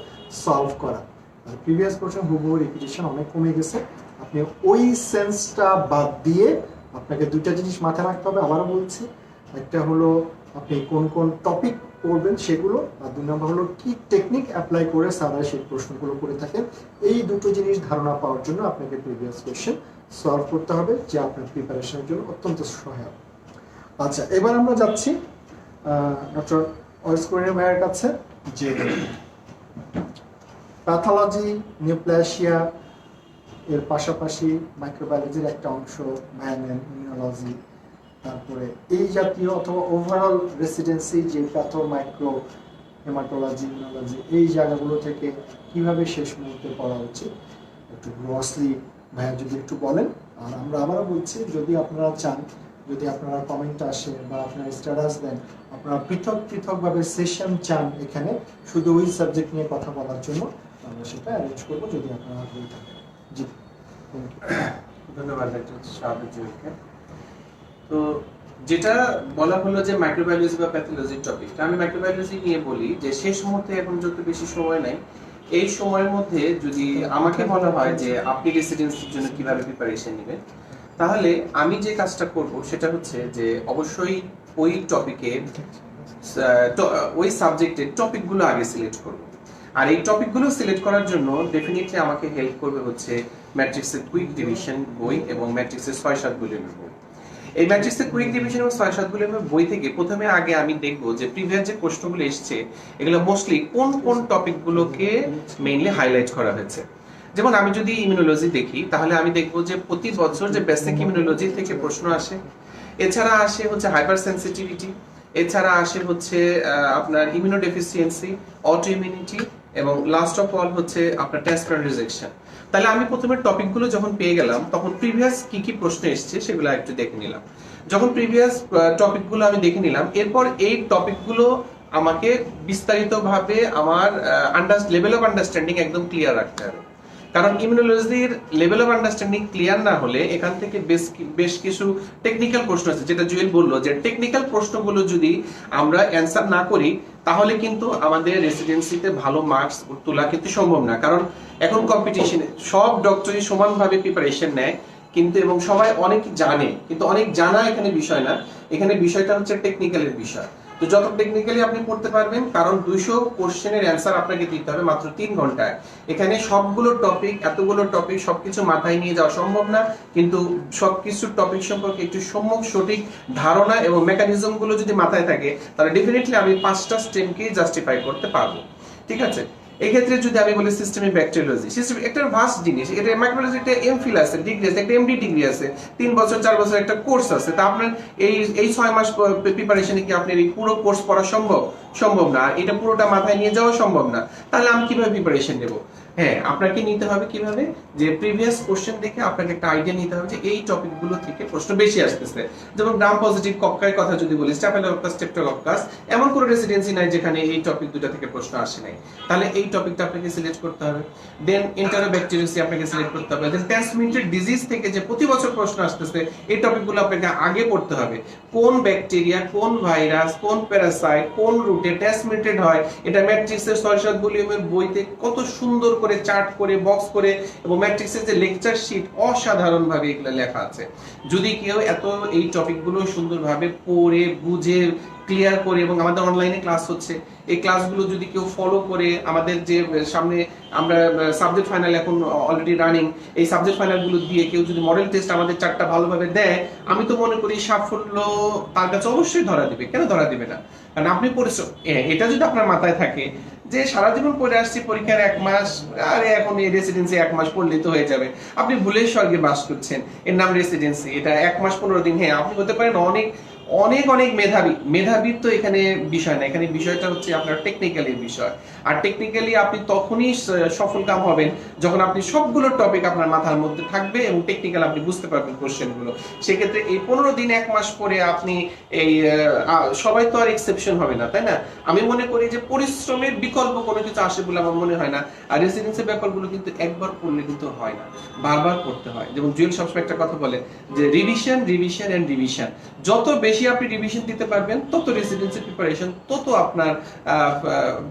সলভ করা। আর প্রিভিয়াস কোশ্চেন হুবহু রিপিটিশন অনেক কমে গেছে, আপনি ওই সেন্সটা বাদ দিয়ে আপনাকে দুটা জিনিস মাথায় রাখতে হবে। আবারও বলছি, একটা হলো আপনি কোন কোন টপিক পড়বেন সেগুলো, আর 2 নম্বর হলো কি টেকনিক অ্যাপ্লাই করে স্যাররা সেই প্রশ্নগুলো করে থাকেন। এই দুটো জিনিস ধারণা পাওয়ার জন্য আপনাকে প্রিভিয়াস কোয়েশ্চেন সলভ করতে হবে, যে আপনার প্রিপারেশনের জন্য অত্যন্ত সহায়ক। আচ্ছা, এবার আমরা যাচ্ছি ডক্টর ওয়েস করিম ভাইয়ের কাছে, যে প্যাথোলজি, নিউপ্লাসিয়া এর পাশাপাশি মাইক্রোবায়োলজির একটা অংশ, ভায়ানেন, ইমিউনোলজি, তারপরে এই জাতীয় অথবা ওভারঅল রেসিডেন্সি যে প্যাথো, মাইক্রো, হেমাটোলজি, ইমিউনোলজি, এই জায়গাগুলো থেকে কিভাবে শেষ মুহূর্তে পড়া উচিত একটু গ্রসলি ভাইয়া যদি একটু বলেন। আর আমরা আবারও বলছি, যদি আপনারা চান, যদি আপনারা কমেন্ট আসে বা আপনারা স্ট্যাটাস দেন, আপনারা পৃথক পৃথকভাবে সেশন চান এখানে শুধু ওই সাবজেক্ট নিয়ে কথা বলার জন্য, আমরা সেটা অ্যারেঞ্জ করবো যদি আপনারা আগ্রহী থাকেন। জি, ধন্যবাদ ডক্টর শাহাদুত জুয়েলকে। তো যেটা বলা হলো যে মাইক্রোবায়োলজি বা প্যাথোলজির টপিকটা, আমি মাইক্রোবায়োলজি নিয়ে বলি যে শেষ মুহূর্তে এখন যত বেশি সময় নাই, এই সময়ের মধ্যে যদি আমাকে বলা হয় যে আপনি রেসিডেন্সির জন্য কিভাবে প্রিপারেশন নেবেন, তাহলে আমি যে কাজটা করব সেটা হচ্ছে যে অবশ্যই ওই টপিকে ওই সাবজেক্টের টপিকগুলো আগে সিলেক্ট করব। আর এই টপিকগুলো সিলেক্ট করার জন্য ডেফিনেটলি আমাকে হেল্প করবে হচ্ছে ম্যাট্রিক্সের কুইক ডিভিশন বই এবং ম্যাট্রিক্সের 6-7 ভলিউমের বই। এই ম্যাট্রিক্সের কুইক ডিভিশন এবং 6-7 ভলিউমের বই থেকে প্রথমে আগে আমি দেখব যে প্রিভিয়াস যে প্রশ্নগুলো এসেছে এগুলো মোস্টলি কোন কোন টপিকগুলোকে মেইনলি হাইলাইট করা হয়েছে। যেমন আমি যদি ইমিউনোলজি দেখি, তাহলে আমি দেখব যে প্রতি বছর যে বেসিক ইমিউনোলজি থেকে প্রশ্ন আসে, এছাড়া আসে হচ্ছে হাইপার সেনসিটিভিটি, এছাড়া আসে হচ্ছে আপনার ইমিউনোডেফিসিয়েন্সি, অটো ইমিউনিটি, এবং লাস্ট অফ অল হচ্ছে আপনার ট্রান্সপ্লান্ট রিজেকশন। তাহলে আমি প্রথমে টপিকগুলো যখন পেয়ে গেলাম, তখন প্রিভিয়াস কি কি প্রশ্ন এসেছে সেগুলো একটু দেখে নিলাম। যখন প্রিভিয়াস টপিকগুলো আমি দেখে নিলাম, এরপর এই টপিকগুলো আমাকে বিস্তারিতভাবে আমার লেভেল অফ আন্ডারস্ট্যান্ডিং একদম ক্লিয়ার রাখতে হবে। কারণ ইমিউনোলজির লেভেল অফ আন্ডারস্ট্যান্ডিং ক্লিয়ার না হলে এখান থেকে বেশ কিছু টেকনিক্যাল প্রশ্ন আছে, যেটা জুয়েল বললো যে টেকনিক্যাল প্রশ্নগুলো যদি আমরা অ্যান্সার না করি তাহলে কিন্তু আমাদের রেসিডেন্সিতে ভালো মার্কস তোলা কিন্তু সম্ভব না। কারণ এখন কম্পিটিশনে সব ডক্টরই সমানভাবে প্রিপারেশন নেয়, কিন্তু এবং সবাই অনেক জানে, কিন্তু অনেক জানা এখানে বিষয় না, এখানে বিষয়টা হচ্ছে টেকনিক্যালের বিষয়। তো যত টেকনিক্যালি আপনি পড়তে পারবেন, কারণ 200 কোশ্চেনের অ্যান্সার আপনাকে দিতে হবে মাত্র 3 ঘন্টায়। এখানে সবগুলো টপিক, এতগুলো টপিক সবকিছু মাথায় নিয়ে যাওয়া সম্ভব না, কিন্তু সবকিছু টপিক সম্পর্কে একটু সম্যক সঠিক ধারণা এবং মেকানিজম গুলো যদি মাথায় থাকে, তাহলে ডেফিনেটলি আমি 5টা স্টেমকে জাস্টিফাই করতে পারবো। ঠিক আছে, এই ক্ষেত্রে যদি আমি বলি সিস্টেমিক ব্যাকটেরিওলজি, সিস্টেম একটা ভাস্ট জিনিস, এটা মাইক্রোবায়োলজি একটা এমফিল আছে, ডিগ্রি আছে, একটা এমডি ডিগ্রি আছে, 3 বছর 4 বছর একটা কোর্স আছে। তা আপনার এই 6 মাস প্রিপারেশনে কি আপনার এই পুরো কোর্স পড়া সম্ভব না, এটা পুরোটা মাথায় নিয়ে যাওয়া সম্ভব না। তাহলে আমি কিভাবে প্রিপারেশন নেব? হ্যাঁ, আপনাকে নিতে হবে কিভাবে, যে প্রিভিয়াস কোশ্চেন দেখে আপনাকে একটা আইডিয়া নিতে হবে যে এই টপিকগুলো থেকে প্রশ্ন বেশি আসতেছে। যেমন গ্রাম পজিটিভ কক্কার কথা যদি বলি, স্ট্যাফিলোকক্কাস, স্ট্রেপ্টোকক্কাস, এমন কোনো রেসিডেন্সি নাই যেখানে এই টপিক দুটো থেকে প্রশ্ন আসে নাই। তাহলে এই টপিকটা আপনাকে সিলেক্ট করতে হবে। দেন এন্টারোব্যাকটেরিয়াসি আপনাকে সিলেক্ট করতে হবে। দেন ট্রান্সমিটেড ডিজিজ থেকে যে প্রতি বছর প্রশ্ন আসতেছে, এই টপিকগুলো আপনাকে আগে পড়তে হবে। কোন ব্যাকটেরিয়া, কোন ভাইরাস, কোন প্যারাসাইট, কোন রুটে ট্রান্সমিটেড হয়, এটা ম্যাট্রিক্সের 6-7 ভলিউমের বইতে কত সুন্দর করে চার্ট করে, বক্স করে, এবং ম্যাট্রিক্সের যে লেকচার শিট অসাধারণভাবে এগুলো লেখা আছে। যদি কেউ এই টপিকগুলো সুন্দরভাবে পড়ে বুঝে ক্লিয়ার করে, এবং আমাদের অনলাইনে ক্লাস হচ্ছে, এই ক্লাসগুলো যদি কেউ ফলো করে, আমাদের যে সামনে আমরা সাবজেক্ট ফাইনাল এখন অলরেডি রানিং, এই সাবজেক্ট ফাইনালগুলো দিয়ে কেউ যদি মডেল টেস্ট আমাদের 4টা ভালোভাবে দেয়, আমি তো মনে করি সাফল্য তার কাছে অবশ্যই ধরা দিবে। কেন ধরা দিবে না? কারণ আপনি পরিশ্রম, এটা যদি আপনার মাথায় থাকে যে সারা জীবন পড়ে আসছি, পরীক্ষার 1 মাস, আরে এখন এই রেসিডেন্সি 1 মাস পড়লেই তো হয়ে যাবে, আপনি ভুলের স্বর্গে বাস করছেন। এর নাম রেসিডেন্সি, এটা 1 মাস 15 দিন। হ্যাঁ, আপনি হতে পারেন অনেক মেধাবী তো এখানে বিষয় না, এখানে বিষয়টা হচ্ছে আপনার টেকনিক্যালি বিষয়। আর টেকনিক্যালি আপনি তখনই সফল কাম হবেন যখন আপনি সবগুলো টপিক আপনার মাথার মধ্যে থাকবে এবং টেকনিক্যাল আপনি বুঝতে পারবেন কোশ্চেনগুলো। সেক্ষেত্রে এই 15 দিন 1 মাস পরে আপনি এই সবাই তো আর এক্সেপশন হবে না, তাই না? আমি মনে করি যে পরিশ্রমের বিকল্প কোনো কিছু আসে বলে আমার মনে হয় না। আর রেসিডেন্সির ব্যাপারগুলো কিন্তু একবার পড়লে কিন্তু হয় না, বারবার পড়তে হয়। যেমন জুয়েল সবসময় একটা কথা বলে যে রিভিশন। যত বেশি বেশি আপনি রিভিশন দিতে পারবেন তত রেসিডেন্সি প্রিপারেশন তত আপনার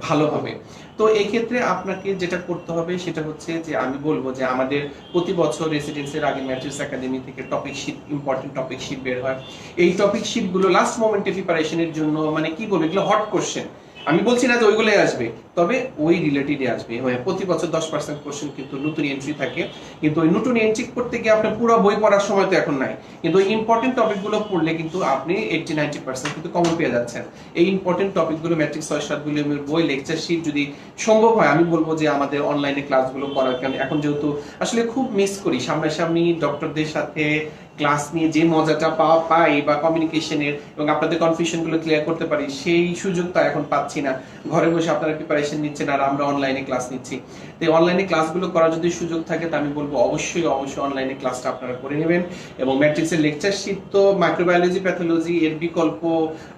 ভালো হবে। তো এই ক্ষেত্রে আপনাকে যেটা করতে হবে সেটা হচ্ছে যে আমি বলবো যে আমাদের প্রতি বছর রেসিডেন্সির আগে ম্যাট্রিক্স একাডেমি থেকে topic sheet, important topic sheet বের হয়। এই টপিক শিটগুলো লাস্ট মোমেন্টে প্রিপারেশনের জন্য মানে কি বলবো, এগুলো হট কোশ্চেন। আমি বলছি না যে ওইগুলোই আসবে, তবে ওই রিলেটেডই আসবে। প্রতি বছর 10% কোশ্চেন কিন্তু নতুন এন্ট্রি থাকে, কিন্তু ওই নতুন এন্ট্রি করতে গিয়ে আপনার পুরো বই পড়ার সময় তো এখন নাই, কিন্তু ওই ইম্পর্টেন্ট টপিকগুলো পড়লে কিন্তু আপনি 80-90% কিন্তু কমন পেয়ে যাচ্ছেন। এই ইম্পর্টেন্ট টপিকগুলো ম্যাট্রিক্স 6-7 ভলিউমের বই, লেকচার শিট যদি সম্ভব হয় আমি বলবো যে আমাদের অনলাইনে ক্লাসগুলো করার, কারণ এখন যেহেতু আসলে খুব মিস করি সামনাসামনি ডক্টরদের সাথে ক্লাস নিয়ে যে মজাটা পাই বা কমিউনিকেশনের এবং আপনাদের কনফিউশনগুলো ক্লিয়ার করতে পারি, সেই সুযোগটা এখন পাচ্ছি না। ঘরে বসে আপনারা প্রিপারেশন নিচ্ছেন আর আমরা অনলাইনে ক্লাস নিচ্ছি। তো অনলাইনে ক্লাসগুলো করার যদি সুযোগ থাকে তো আমি বলবো অবশ্যই অনলাইনে ক্লাসটা আপনারা করে নেবেন। এবং ম্যাট্রিক্সের লেকচার শিট তো মাইক্রোবায়োলজি, প্যাথোলজি এর বিকল্প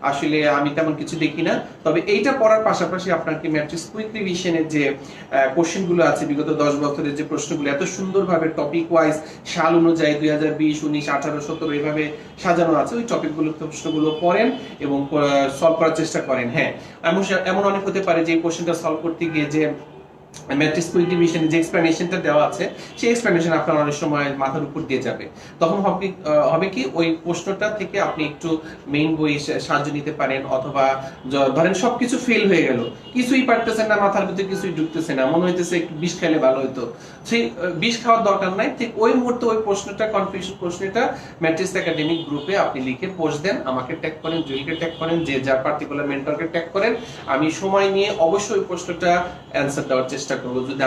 আসলে আমি তেমন কিছু দেখি না। তবে এইটা পড়ার পাশাপাশি আপনাকে ম্যাট্রিক্স কুইক রিভিশনের যে কোশ্চেনগুলো আছে বিগত 10 বছরের যে প্রশ্নগুলো এত সুন্দরভাবে টপিক ওয়াইজ সাল অনুযায়ী 2020, 19, 18, 17 এইভাবে সাজানো আছে, ওই টপিকগুলো প্রশ্নগুলো পড়েন এবং সলভ করার চেষ্টা করেন। হ্যাঁ, এমন অনেক হতে পারে যে কোশ্চেনটা সলভ করতে গিয়ে যে ম্যাট্রিক্স কুইক ডিভিশনে যে এক্সপ্লেনেশনটা দেওয়া আছে সেই এক্সপ্লেনেশন আপনার অনেক সময় মাথার উপর দিয়ে যাবে। তখন হবে কি ওই প্রশ্নটা থেকে আপনি একটু মেইন বই সাহায্য নিতে পারেন, অথবা ধরেন সবকিছু ফেল হয়ে গেল, কিছুই পারতেছেন না, মাথার ভিতরে কিছুই ঢুকতেছে না, মনে হইতেছে একটু বিষ খাইলে ভালো হইতো, সেই বিষ খাওয়ার দরকার নাই। ঠিক ওই মুহূর্তে ওই প্রশ্নটা, কনফিউশন প্রশ্নটা ম্যাট্রিক্স একাডেমিক গ্রুপে আপনি লিখে পোস্ট দেন, আমাকে ট্যাগ করেন, জুয়েলকে ট্যাগ করেন, যে যার পার্টিকুলার মেন্টরকে ট্যাগ করেন। আমি সময় নিয়ে অবশ্যই ওই প্রশ্নটা অ্যান্সার দেওয়ার চেষ্টা করবো যদি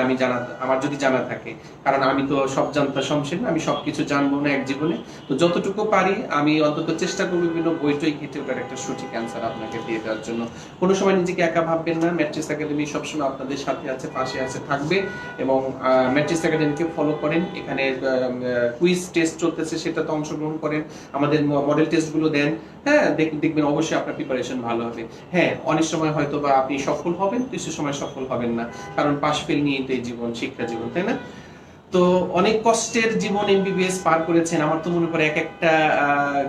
আমার যদি জানা থাকে, কারণ আমি তো সব জানতা শমশের না, আমি সবকিছু জানবো না এক জীবনে। তো যতটুকু পারি আমি অন্তত চেষ্টা করবো বিভিন্ন বইটই ঘেটে ওটার একটা সঠিক অ্যান্সার আপনাকে দিয়ে দেওয়ার জন্য। কোনো সময় নিজেকে একা ভাববেন না, ম্যাট্রিক্স একাডেমি সবসময় আপনাদের সাথে আছে, পাশে আছে, থাকবে। এবং ম্যাট্রিক্স একাডেমিকে ফলো করেন, এখানে কুইজ টেস্ট চলতেছে সেটাতে অংশগ্রহণ করেন, আমাদের মডেল টেস্টগুলো দেন। হ্যাঁ, দেখবেন অবশ্যই আপনার প্রিপারেশন ভালো হবে। হ্যাঁ, অনেক সময় হয়তো বা আপনি সফল হবেন, কিছু সময় সফল হবেন না, কারণ পাশ ফেল নিয়েই তো এই জীবন, শিক্ষা জীবন, তাই না? তো অনেক কষ্টের জীবন এমবিবিএস পার করেছেন। আমার তো মনে পড়ে এক একটা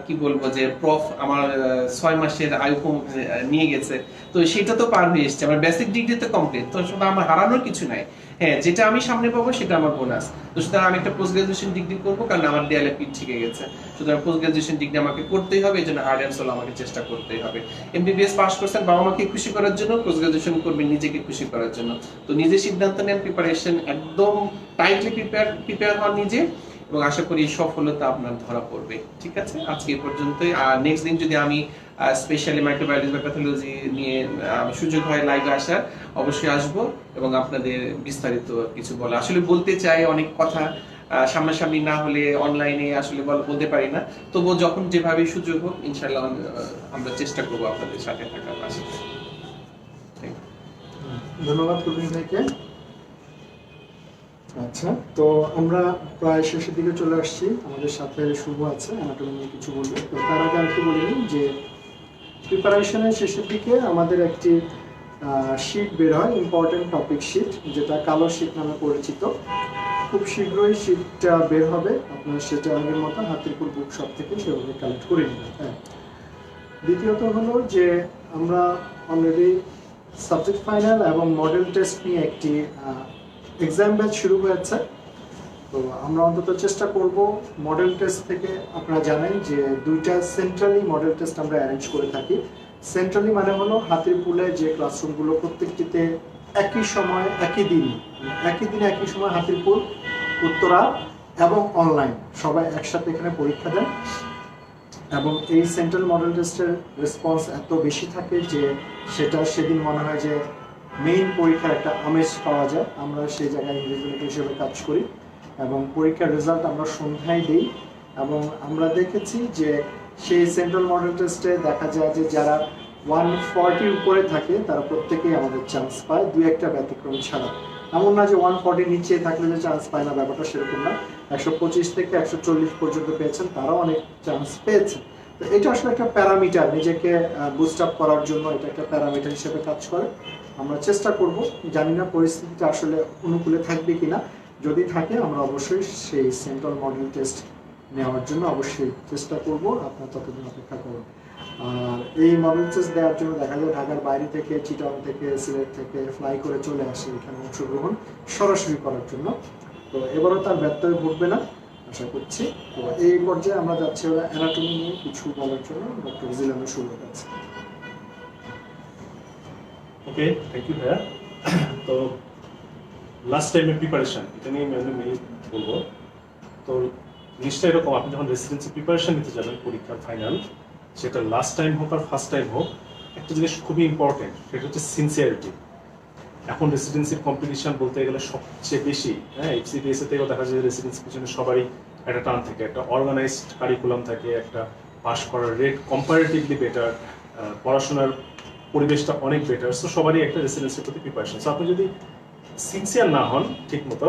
কি বলবো যে প্রফ আমার 6 মাসের আয়ু নিয়ে গেছে, তো সেটা তো পার হয়ে এসছে, আমার বেসিক ডিগ্রি তো কমপ্লিট, তো সেটা আমার হারানোর কিছু নাই। হ্যাঁ, যেটা আমি সামনে পাবো সেটা আমার বোনাস। তো সুতরাং আমি একটা পোস্ট গ্রাজুয়েশন ডিগ্রি করবো, কারণ আমার দেয়ালে পিঠ ঠিক গেছে। সুতরাং পোস্ট গ্রাজুয়েশন ডিগ্রি আমাকে করতেই হবে, এই জন্য হার্ড অ্যান্ড সোল আমাকে চেষ্টা করতেই হবে। এমবিবিএস পাস করছেন বাবা মাকে খুশি করার জন্য, পোস্ট গ্রাজুয়েশন করবেন নিজেকে খুশি করার জন্য। তো নিজে সিদ্ধান্ত নেন, প্রিপারেশন একদম টাইটলি প্রিপেয়ার হন নিজে, এবং আশা করি সফলতা আপনার ধরা পড়বে। ঠিক আছে, আজকে এই পর্যন্তই। আর নেক্সট দিন যদি আমি স্পেশালি মাইক্রোবায়োলজি বা প্যাথোলজি নিয়ে সুযোগ হয় লাইভে আসার, অবশ্যই আসবো এবং আপনাদের বিস্তারিত কিছু বলা, আসলে বলতে চাই অনেক কথা, সামনাসামনি না হলে অনলাইনে আসলে বলতে পারি না। তবুও যখন যেভাবে সুযোগ হোক ইনশাআল্লাহ আমরা চেষ্টা করবো আপনাদের সাথে থাকার পাশে। ধন্যবাদ কুলবিন ভাইকে। আচ্ছা, তো আমরা প্রায় শেষের দিকে চলে আসছি, আমাদের সাথে শুভ আছে, অ্যানাটমি নিয়ে কিছু বলবে। তো তার আগে আমি বলিনি যে প্রিপারেশনের শেষের দিকে আমাদের একটি শিট বের হয়, ইম্পর্টেন্ট টপিক শিট, যেটা কালো শিট নামে পরিচিত। খুব শীঘ্রই শিটটা বের হবে, আপনারা সেটা আগের মতো হাতিরপুল বুক শপ থেকে সেভাবে কালেক্ট করে নেবেন। হ্যাঁ, দ্বিতীয়ত হলো যে আমরা অলরেডি সাবজেক্ট ফাইনাল এবং মডেল টেস্ট নিয়ে একটি এক্সাম ব্যাচ শুরু হয়েছে। তো আমরা অন্তত চেষ্টা করব মডেল টেস্ট থেকে, আপনারা জানেন যে 2টা সেন্ট্রালি মডেল টেস্ট আমরা অ্যারেঞ্জ করে থাকি। সেন্ট্রালি মানে হলো হাতিরপুলে যে ক্লাসরুমগুলো প্রত্যেকটিতে একই সময় একই দিনে একই সময় হাতিরপুল, উত্তরা এবং অনলাইন সবাই একসাথে এখানে পরীক্ষা দেন। এবং এই সেন্ট্রাল মডেল টেস্টের রেসপন্স এত বেশি থাকে যে সেটা সেদিন মনে হয় যে মেইন পরীক্ষার একটা আমেজ পাওয়া যায়। আমরা সেই জায়গায় ইনভিজিলেটর হিসেবে কাজ করি এবং পরীক্ষার রেজাল্ট আমরা সন্ধ্যায় দিই। এবং আমরা দেখেছি যে সেই সেন্ট্রাল মডেল টেস্টে দেখা যায় যে যারা 140 উপরে থাকে তারা প্রত্যেকেই আমাদের চান্স পায়, 2-1টা ব্যতিক্রম ছাড়া। এমন না যে 140 নিচে থাকলে যে চান্স পায় না, ব্যাপারটা সেরকম না। 125 থেকে 140 পর্যন্ত পেয়েছেন, তারাও অনেক চান্স পেয়েছে। তো এটা আসলে একটা প্যারামিটার, নিজেকে বুস্ট আপ করার জন্য এটা একটা প্যারামিটার হিসেবে কাজ করে। আমরা চেষ্টা করব, জানি না পরিস্থিতিটা আসলে অনুকূলে থাকবে কিনা, যদি থাকে আমরা অবশ্যই সেই সেন্ট্রাল মডেল টেস্ট নেওয়ার জন্য অবশ্যই চেষ্টা করব। আপনারা ততদিন অপেক্ষা করুন। আর এই মডেল টেস্ট দেওয়ার জন্য দেখা যায় ঢাকার বাইরে থেকে, চিটাগং থেকে, সিলেট থেকে ফ্লাই করে চলে আসে এখানে অংশগ্রহণ সরাসরি করার জন্য। তো এবারও তার ব্যত্যয় ঘটবে না আশা করছি। তো এই পর্যায়ে আমরা যাচ্ছি ওরা অ্যানাটমি নিয়ে কিছু বলার জন্য ডক্টর জিলানের শুরু কাছে। ওকে, থ্যাংক ইউ ভাইয়া। তো লাস্ট টাইমের প্রিপারেশন এটা নিয়ে আমি মেইন বলবো। তো জিনিসটা এরকম, আপনি যখন রেসিডেন্সি প্রিপারেশন নিতে যাবেন পরীক্ষার ফাইনাল, সেটা লাস্ট টাইম হোক আর ফার্স্ট টাইম হোক, একটা জিনিস খুবই ইম্পর্টেন্ট, সেটা হচ্ছে সিনসিয়ারিটি। এখন রেসিডেন্সির কম্পিটিশন বলতে গেলে সবচেয়ে বেশি, হ্যাঁ, এফসিপিএসএ থেকেও দেখা যায় রেসিডেন্সি পিছনে সবারই একটা টান থাকে, একটা অর্গানাইজড কারিকুলাম থাকে, একটা পাস করার রেট কম্পারেটিভলি বেটার, পড়াশোনার পরিবেশটা অনেক বেটার। সো সবারই একটা রেসিডেন্সির প্রতি প্রিপারেশন। সো আপনি যদি সিনসিয়ার না হন ঠিক মতো,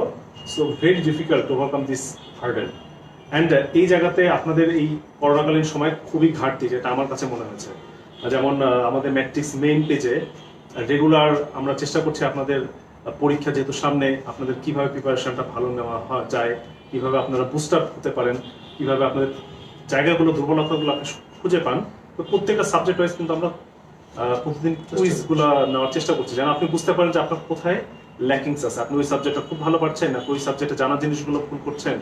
so very difficult to overcome this hurdle. And এই জায়গাতে আপনাদের এই করোনাকালীন সময় খুবই ঘাটতি, যেটা আমার কাছে মনে হয়েছে। যেমন আমাদের ম্যাট্রিক্স মেইন পেজে রেগুলার আমরা চেষ্টা করছি আপনাদের পরীক্ষা যেহেতু সামনে, আপনাদের কিভাবে প্রিপারেশনটা ভালো নেওয়া যায়, কিভাবে আপনারা বুস্ট আপ হতে পারেন, কিভাবে আপনাদের জায়গাগুলো, দুর্বলতাগুলো আপনি খুঁজে পান। তো প্রত্যেকটা সাবজেক্ট ওয়াইজ কিন্তু আমরা প্রতিদিন কুইজগুলো নেওয়ার চেষ্টা করছি, যেন আপনি বুঝতে পারেন যে আপনার কোথায় ল্যাকিংস আছে, আপনি ওই সাবজেক্টটা খুব ভালো পারছেন না, ওই সাবজেক্টে জানা জিনিসগুলো ভুল করছেন।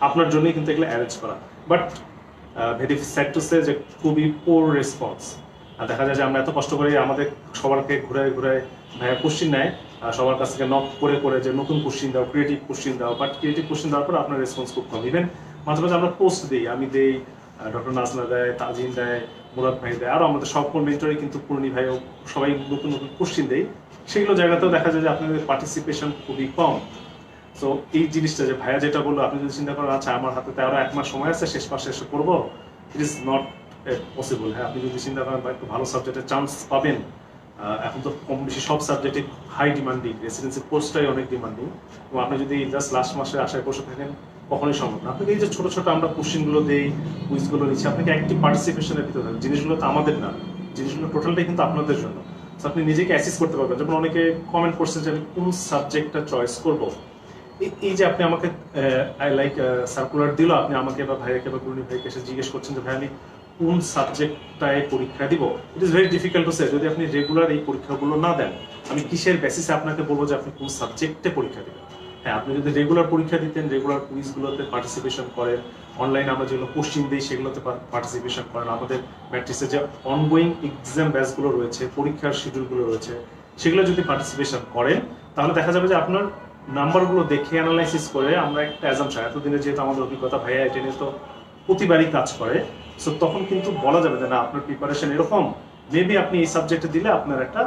আপনার জন্যই কিন্তু এগুলো অ্যারেঞ্জ করা। But very sad to say যে খুবই পোর রেসপন্স। আর দেখা যায় যে আমরা এত কষ্ট করে আমাদের সবারকে ঘুরে ঘুরে ভাইয়া কোশ্চিন নেয়, সবার কাছ থেকে নক করে করে যে নতুন কোশ্চিন দাও, ক্রিয়েটিভ কোশ্চিন দাও, বাট ক্রিয়েটিভ কোশ্চিন দেওয়ার পর আপনার রেসপন্স খুব কম। ইভেন মাঝে মাঝে আমরা পোস্ট দিই, আমি দেই, ডক্টর নাজনা দেয়, তাজিন দেয়, মুরাদ ভাই দেয়, আরও আমাদের সকল মেন্টরই কিন্তু পুরনি ভাইও সবাই নতুন নতুন কোশ্চিন দেয়। সেগুলো জায়গাতেও দেখা যায় যে আপনাদের পার্টিসিপেশন খুবই কম। তো এই জিনিসটা যে ভাইয়া যেটা বললো, আপনি যদি চিন্তা করেন আচ্ছা আমার হাতে আরো 1 মাস সময় আছে, শেষ মাসে এসে করবো, ইট ইজ নট পসিবল। হ্যাঁ, আপনি যদি চিন্তা করেন একটু ভালো সাবজেক্টের চান্স পাবেন, এখন তো কম বেশি সব সাবজেক্টে হাই ডিমান্ডিং, রেসিডেন্সি কোর্সটাই অনেক ডিমান্ডিং, এবং আপনি যদি জাস্ট লাস্ট মাসে আশায় বসে থাকেন কখনোই সম্ভব না। আপনাকে এই যে ছোট ছোট আমরা কোশ্চেনগুলো দিই, কুইজগুলো নিচ্ছি, আপনাকে অ্যাক্টিভ পার্টিসিপেশনের ভিতরে থাকবে। জিনিসগুলো তো আমাদের না, জিনিসগুলো টোটালটাই কিন্তু আপনাদের জন্য। আপনি নিজেকে অ্যাসিস করতে পারবেন। যেমন অনেকে কমেন্ট করছেন যে আমি কোন সাবজেক্টটা চয়েস করবো, এই যে আপনি আমাকে সার্কুলার দিল, আপনি আমাকে বা ভাইয়াকে বা গুরুনি ভাইকে এসে জিজ্ঞেস করছেন যে ভাই আমি কোন সাবজেক্টটায় পরীক্ষা দিব। It is very difficult to say. যদি আপনি রেগুলার এই পরীক্ষাগুলো না দেন, আমি কিসের বেসিসে আপনাকে বলবো যে আপনি কোন সাবজেক্টে পরীক্ষা দিবেন। হ্যাঁ, আপনি যদি রেগুলার পরীক্ষা দিতেন, রেগুলার কুইজগুলোতে পার্টিসিপেশন করেন, অনলাইনে আমরা যেগুলো কোশ্চিন দিই সেগুলোতে পার্টিসিপেশন করেন, আমাদের ম্যাট্রিক্সে যে অনগোয়িং এক্সাম ব্যাচগুলো রয়েছে, পরীক্ষার শিডিউলগুলো রয়েছে, সেগুলো যদি পার্টিসিপেশন করেন, তাহলে দেখা যাবে যে আপনার নাম্বারগুলো দেখে অ্যানালাইসিস করে আমরা একটা অ্যাজাম্পশন, এতদিনে যেহেতু আমাদের অভিজ্ঞতা, ভাইয়া এটা নিয়ে তো প্রতিবারই কাজ করে, সো তখন কিন্তু বলা যাবে যে না আপনার প্রিপারেশন এরকম, মেবি আপনি এই সাবজেক্টে দিলে আপনার একটা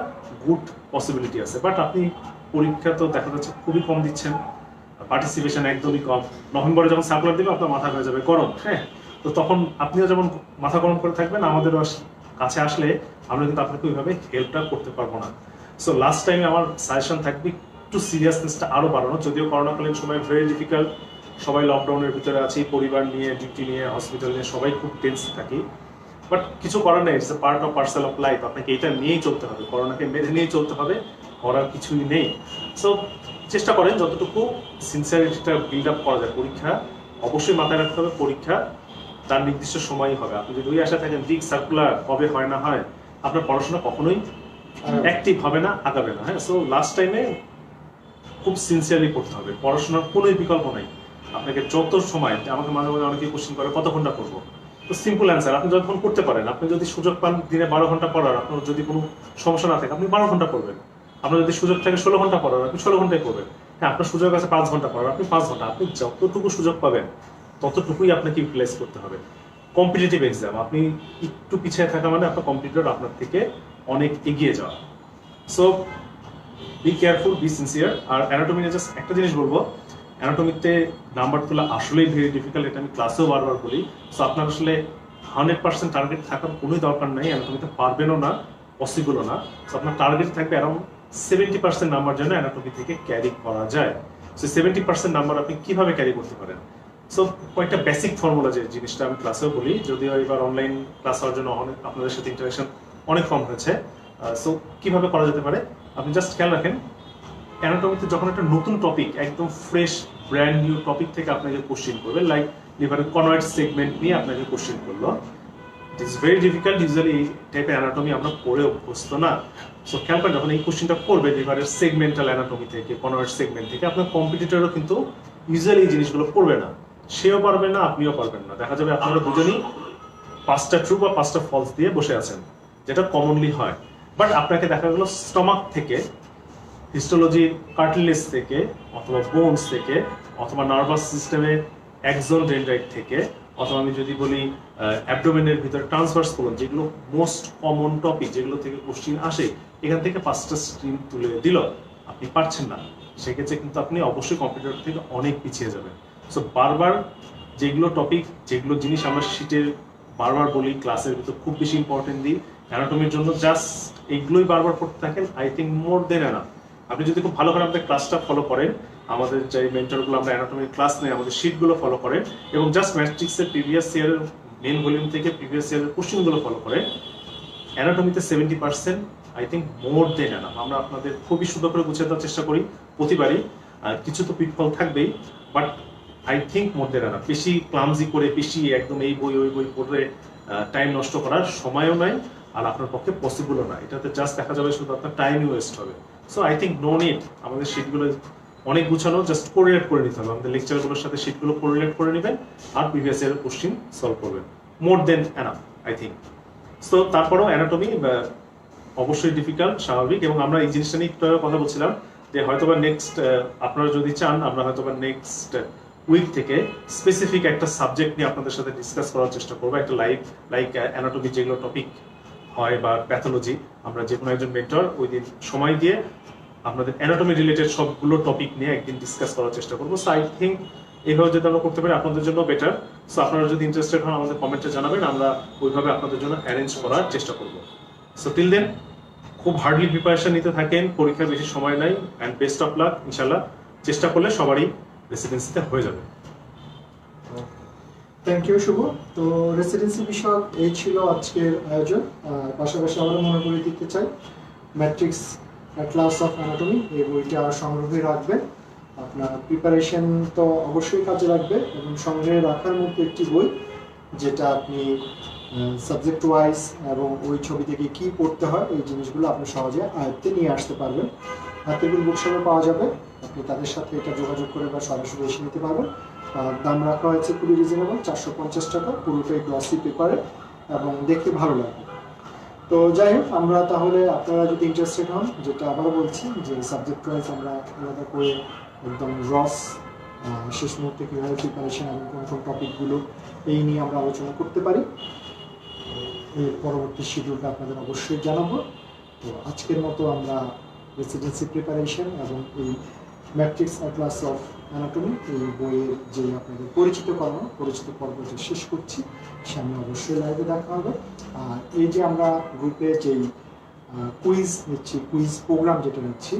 গুড পসিবিলিটি আছে। বাট আপনি পরীক্ষা তো দেখা যাচ্ছে খুবই কম দিচ্ছেন, পার্টিসিপেশন একদমই কম। নভেম্বরে যখন সার্কুলার দিবে আপনার মাথা হয়ে যাবে গরম। হ্যাঁ, তো তখন আপনিও যেমন মাথা গরম করে থাকবেন, আমাদেরও কাছে আসলে আমরা কিন্তু আপনাকে ওইভাবে হেল্পটা করতে পারবো না। সো লাস্ট টাইমে আমার সাজেশন থাকবে একটু সিরিয়াসনেসটা আরো বাড়ানো। যদিও করোনাকালীন সময় ভেরি ডিফিকাল্ট, সবাই লকডাউনের ভিতরে আছি, পরিবার নিয়ে, ডিউটি নিয়ে, হসপিটাল নিয়ে সবাই খুব টেন্স থাকি, বাট কিছু করার নেই, it's a part of parcel of life. আপনাকে এটা নিয়েই চলতে হবে, করোনাকে মেনে নিয়েই চলতে হবে, করার কিছুই নেই। সো চেষ্টা করেন যতটুকু সিনসিয়ারিটিটা বিল্ড আপ করা যায়। পরীক্ষা অবশ্যই মাথায় রাখতে হবে, পরীক্ষা তার নির্দিষ্ট সময়ই হবে। আপনি যদি ওই আশা থাকেন দিক সার্কুলার কবে হয় না হয়, আপনার পড়াশোনা কখনোই অ্যাক্টিভ হবে না, আগাবে না। হ্যাঁ, সো লাস্ট টাইমে খুব সিনসিয়ারলি পড়তে হবে, পড়াশোনার কোনো বিকল্প নাই। আপনাকে যত সময়, আমাকে মাঝে মাঝে অনেকেই কোশ্চেন করে কত ঘন্টা করবো, তো সিম্পল অ্যান্সার, আপনি যতক্ষণ করতে পারেন। আপনি যদি সুযোগ পান দিনে 12 ঘন্টা পড়ার, আপনার যদি কোনো সমস্যা না থাকে আপনি 12 ঘন্টা পড়বেন। আপনার যদি সুযোগ থাকে 16 ঘন্টা পড়ার, আপনি 16 ঘন্টায় পড়বেন। হ্যাঁ, আপনার সুযোগ আছে 5 ঘন্টা পড়ার, আপনি 5 ঘন্টা। আপনি যতটুকু সুযোগ পাবেন ততটুকুই আপনাকে ইউটিলাইজ করতে হবে। কম্পিটিটিভ এক্সাম, আপনি একটু পিছিয়ে থাকা মানে আপনার কম্পিটিটর আপনার থেকে অনেক এগিয়ে যাওয়া। So be careful, be sincere. আর অ্যানাটমি নিয়ে জাস্ট একটা জিনিস বলবো, অ্যানাটমিতে নাম্বার তোলা আসলেই ভেরি ডিফিকাল্ট, এটা আমি ক্লাসেও বারবার বলি। সো আপনার আসলে 100% টার্গেট থাকার কোনোই দরকার নেই, অ্যানাটমিতে পারবেনও না, পসিবলও না। সো আপনার টার্গেট থাকবে অ্যারাউন্ড 70% নাম্বার যেন অ্যানাটমি থেকে ক্যারি করা যায়। সো 70% নাম্বার আপনি কিভাবে ক্যারি করতে পারেন? সো কয়েকটা বেসিক ফর্মুলা, যে জিনিসটা আমি ক্লাসেও বলি, যদিও এবার অনলাইন ক্লাস হওয়ার জন্য আপনাদের সাথে ইন্টারেকশন অনেক কম হয়েছে। সো কিভাবে করা যেতে পারে, আপনি জাস্ট খেয়াল রাখেন, অ্যানাটমিতে যখন একটা নতুন টপিক, একদম ফ্রেশ ব্র্যান্ড নিউ টপিক থেকে আপনাকে কোশ্চেন করবে, লাইক লিভারের কনয়েড সেগমেন্ট নিয়ে আপনাকে কোশ্চেন করলো, it is very difficult. Usually এই টাইপের অ্যানাটমি আমরা পড়ে অভ্যস্ত না। সো খেয়াল করেন যখন এই কোশ্চেনটা করবে লিভারের সেগমেন্টাল অ্যানাটমি থেকে, কনভার্ট সেগমেন্ট থেকে, আপনার কম্পিটিটরও কিন্তু ইউজুয়ালি এই জিনিসগুলো পড়বে না, সেও পারবে না, আপনিও পারবেন না। দেখা যাবে আপনারা দুজনই 5টা ট্রু বা 5টা ফলস দিয়ে বসে আছেন, যেটা কমনলি হয়। বাট আপনাকে দেখা গেল স্টমাক থেকে, হিস্টোলজি কার্টিলেজ থেকে, অথবা বোনস থেকে, অথবা নার্ভাস সিস্টেমে এক্সন ডেন্ড্রাইট থেকে, অথবা আমি যদি বলি অ্যাবডোমেনের ভিতরে ট্রান্সভার্স কোলন, যেগুলো মোস্ট কমন টপিক, যেগুলো থেকে কোশ্চিন আসে, এখান থেকে 5টা স্ট্রিম তুলে দিল, আপনি পারছেন না, সেক্ষেত্রে কিন্তু আপনি অবশ্যই কম্পিউটার থেকে অনেক পিছিয়ে যাবেন। সো বারবার যেগুলো টপিক, যেগুলো জিনিস আমরা শিটের বারবার বলি, ক্লাসের ভিতর খুব বেশি ইম্পর্টেন্ট দিই অ্যানাটমির জন্য, জাস্ট এইগুলোই বারবার পড়তে থাকেন, I think more than enough. আপনি যদি খুব ভালো করে আমাদের ক্লাসটা ফলো করেন, আমাদের যে মেন্টরগুলো আমরা অ্যানাটমির ক্লাস নেই, আমাদের শিটগুলো ফলো করেন, এবং জাস্ট ম্যাট্রিক্সের প্রিভিয়াস ইয়ারের মেন ভলিউম থেকে প্রিভিয়াস ইয়ারের কোশ্চেনগুলো ফলো করেন, অ্যানাটমিতে 70% I think more than enough. আমরা আপনাদের খুবই সুন্দর করে গুছিয়ে দেওয়ার চেষ্টা করি প্রতিবারই, আর কিছু তো পিটফল থাকবেই, but I think more than enough. বেশি ক্লামজি করে, বেশি একদম এই বই ওই বই পড়ে টাইম নষ্ট করার সময়ও নাই, আর আপনার পক্ষে পসিবলও না। এটাতে জাস্ট দেখা যাবে শুধু আপনার টাইমই ওয়েস্ট হবে। So I think no need. আমাদের শিটগুলো অনেক গুছানো, জাস্ট কোরিলেট করে নিতে হবে। আমাদের লেকচারগুলোর সাথে শিটগুলো কোরিলেট করে নেবেন, আর প্রিভিয়াস ইয়ারের কোশ্চিন সলভ করবেন, more than enough I think. So তারপরেও অ্যানাটমি অবশ্যই ডিফিকাল্ট, স্বাভাবিক, এবং আমরা এই জিনিসটা নিয়ে একটু কথা বলছিলাম যে হয়তোবা নেক্সট আপনারা যদি চান, আমরা হয়তোবা নেক্সট উইক থেকে স্পেসিফিক একটা সাবজেক্ট নিয়ে আপনাদের সাথে ডিসকাস করার চেষ্টা করবো, একটা লাইক অ্যানাটমি যেগুলো টপিক হয় বা প্যাথোলজি, আমরা যে কোনো একজন মেন্টর ওই দিন সময় দিয়ে আপনাদের অ্যানাটমি রিলেটেড সবগুলো টপিক নিয়ে একদিন ডিসকাস করার চেষ্টা করবো। সো আই থিঙ্ক এইভাবে যদি আমরা করতে পারি আপনাদের জন্য বেটার। সো আপনারা যদি ইন্টারেস্টেড হন আমাদের কমেন্টে জানাবেন, আমরা ওইভাবে আপনাদের জন্য অ্যারেঞ্জ করার চেষ্টা করবো। সো টিল দেন খুব হার্ডলি প্রিপারেশন নিতে থাকেন, পরীক্ষার বেশি সময় নাই, অ্যান্ড বেস্ট অফ লাক। ইনশাল্লাহ চেষ্টা করলে সবারই রেসিডেন্সিতে হয়ে যাবে। থ্যাংক ইউ শুভ। তো রেসিডেন্সি বিষয়ক এই ছিল আজকের আয়োজন। পাশাপাশি আবারও মনে করে দিতে চাই, ম্যাট্রিক্স ক্লাস অফ অ্যানাটমি এই বইটা সংগ্রহে রাখবেন। আপনার প্রিপারেশন তো অবশ্যই কাজে লাগবে, এবং সংগ্রহে রাখার মতো একটি বই যেটা আপনি সাবজেক্ট ওয়াইজ এবং ওই ছবি থেকে কী পড়তে হয় এই জিনিসগুলো আপনি সহজে আয়ত্তে নিয়ে আসতে পারবেন। হাতেগুল বুকশপে পাওয়া যাবে, আপনি তাদের সাথে এটা যোগাযোগ করে বা সরাসরি এসে নিতে পারবেন। দাম রাখা হয়েছে খুবই রিজনেবল, 450 টাকা, পুরোটাই গ্লসি পেপারে, এবং দেখতে ভালো লাগবে। তো যাই হোক, আমরা তাহলে আপনারা যদি ইন্টারেস্টেড হন, যেটা আবারও বলছি যে সাবজেক্ট ওয়াইজ আমরা আলাদা করে একদম রস শেষ মুহূর্তে কীভাবে প্রিপারেশন এবং কোন কোন টপিকগুলো এই নিয়ে আমরা আলোচনা করতে পারি, এর পরবর্তী শিডিউলটা আপনাদের অবশ্যই জানাবো। তো আজকের মতো আমরা রেসিডেন্সি প্রিপারেশন এবং এই ম্যাট্রিক্স ক্লাস অফ অ্যানাটমি এই বইয়ের যে আপনাদের পরিচিত পর্বটি শেষ করছি। সামনে অবশ্যই লাইভে দেখা হবে। আর এই যে আমরা গ্রুপে যেই কুইজ নিচ্ছি, কুইজ প্রোগ্রাম যেটা নিচ্ছি,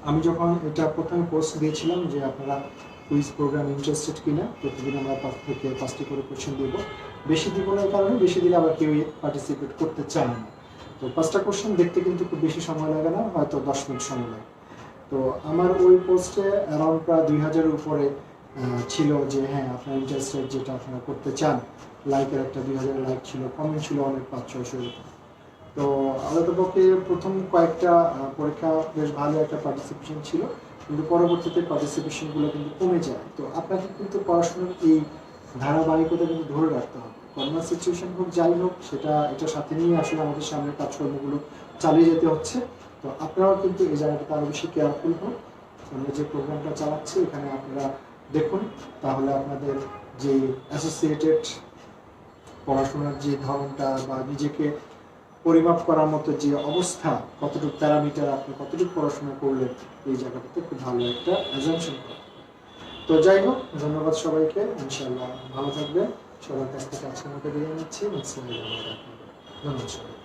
আমি যখন এটা প্রথমে পোস্ট দিয়েছিলাম যে আপনারা কুইজ প্রোগ্রাম ইন্টারেস্টেড কিনা, প্রতিদিন আমরা 5 থেকে 5টি করে কোশ্চেন দেব। বেশি দিব না, কারণে বেশি দিলে আবার কেউ পার্টিসিপেট করতে চায় না। তো 5টা কোশ্চেন দেখতে কিন্তু খুব বেশি সময় লাগে না, হয়তো 10 মিনিট সময় লাগে। তো আমার ওই পোস্টে অ্যারাউন্ড প্রায় 2000-এর উপরে ছিল যে হ্যাঁ আপনারা ইন্টারেস্টেড, যেটা আপনারা করতে চান। লাইকের একটা 2000 লাইক ছিল, কমেন্ট ছিল অনেক 500-600 এরকম। তো আলাদাপক্ষে প্রথম কয়েকটা পরীক্ষা বেশ ভালো একটা পার্টিসিপেশন ছিল, কিন্তু পরবর্তীতে পার্টিসিপেশনগুলো কিন্তু কমে যায়। তো আপনাকে কিন্তু পড়াশোনার এই ধারাবাহিকতা কিন্তু ধরে রাখতে হবে। করোনা সিচুয়েশন হোক যাই হোক, এটার সাথে নিয়ে আসলে আমাদের সামনে কাজকর্মগুলো চালিয়ে যেতে হচ্ছে। তো আপনারাও কিন্তু এই জায়গাটাতে আরও বেশি কেয়ারফুল হোক। আমরা যে প্রোগ্রামটা চালাচ্ছি এখানে আপনারা দেখুন, তাহলে আপনাদের যে অ্যাসোসিয়েটেড পড়াশোনার যে ধরনটা বা নিজেকে পরিমাপ করার মতো যে অবস্থা, কতটুকু প্যারামিটার আপনি কতটুকু পড়াশোনা করলেন, এই জায়গাটাতে খুব ভালো একটা অ্যাজাম্পশন করে। তো যাই হোক, ধন্যবাদ সবাইকে। ইনশাআল্লাহ ভালো থাকবে। সবার কাছ থেকে আজকের মতো বিদায় নিচ্ছি। ধন্যবাদ সবাই।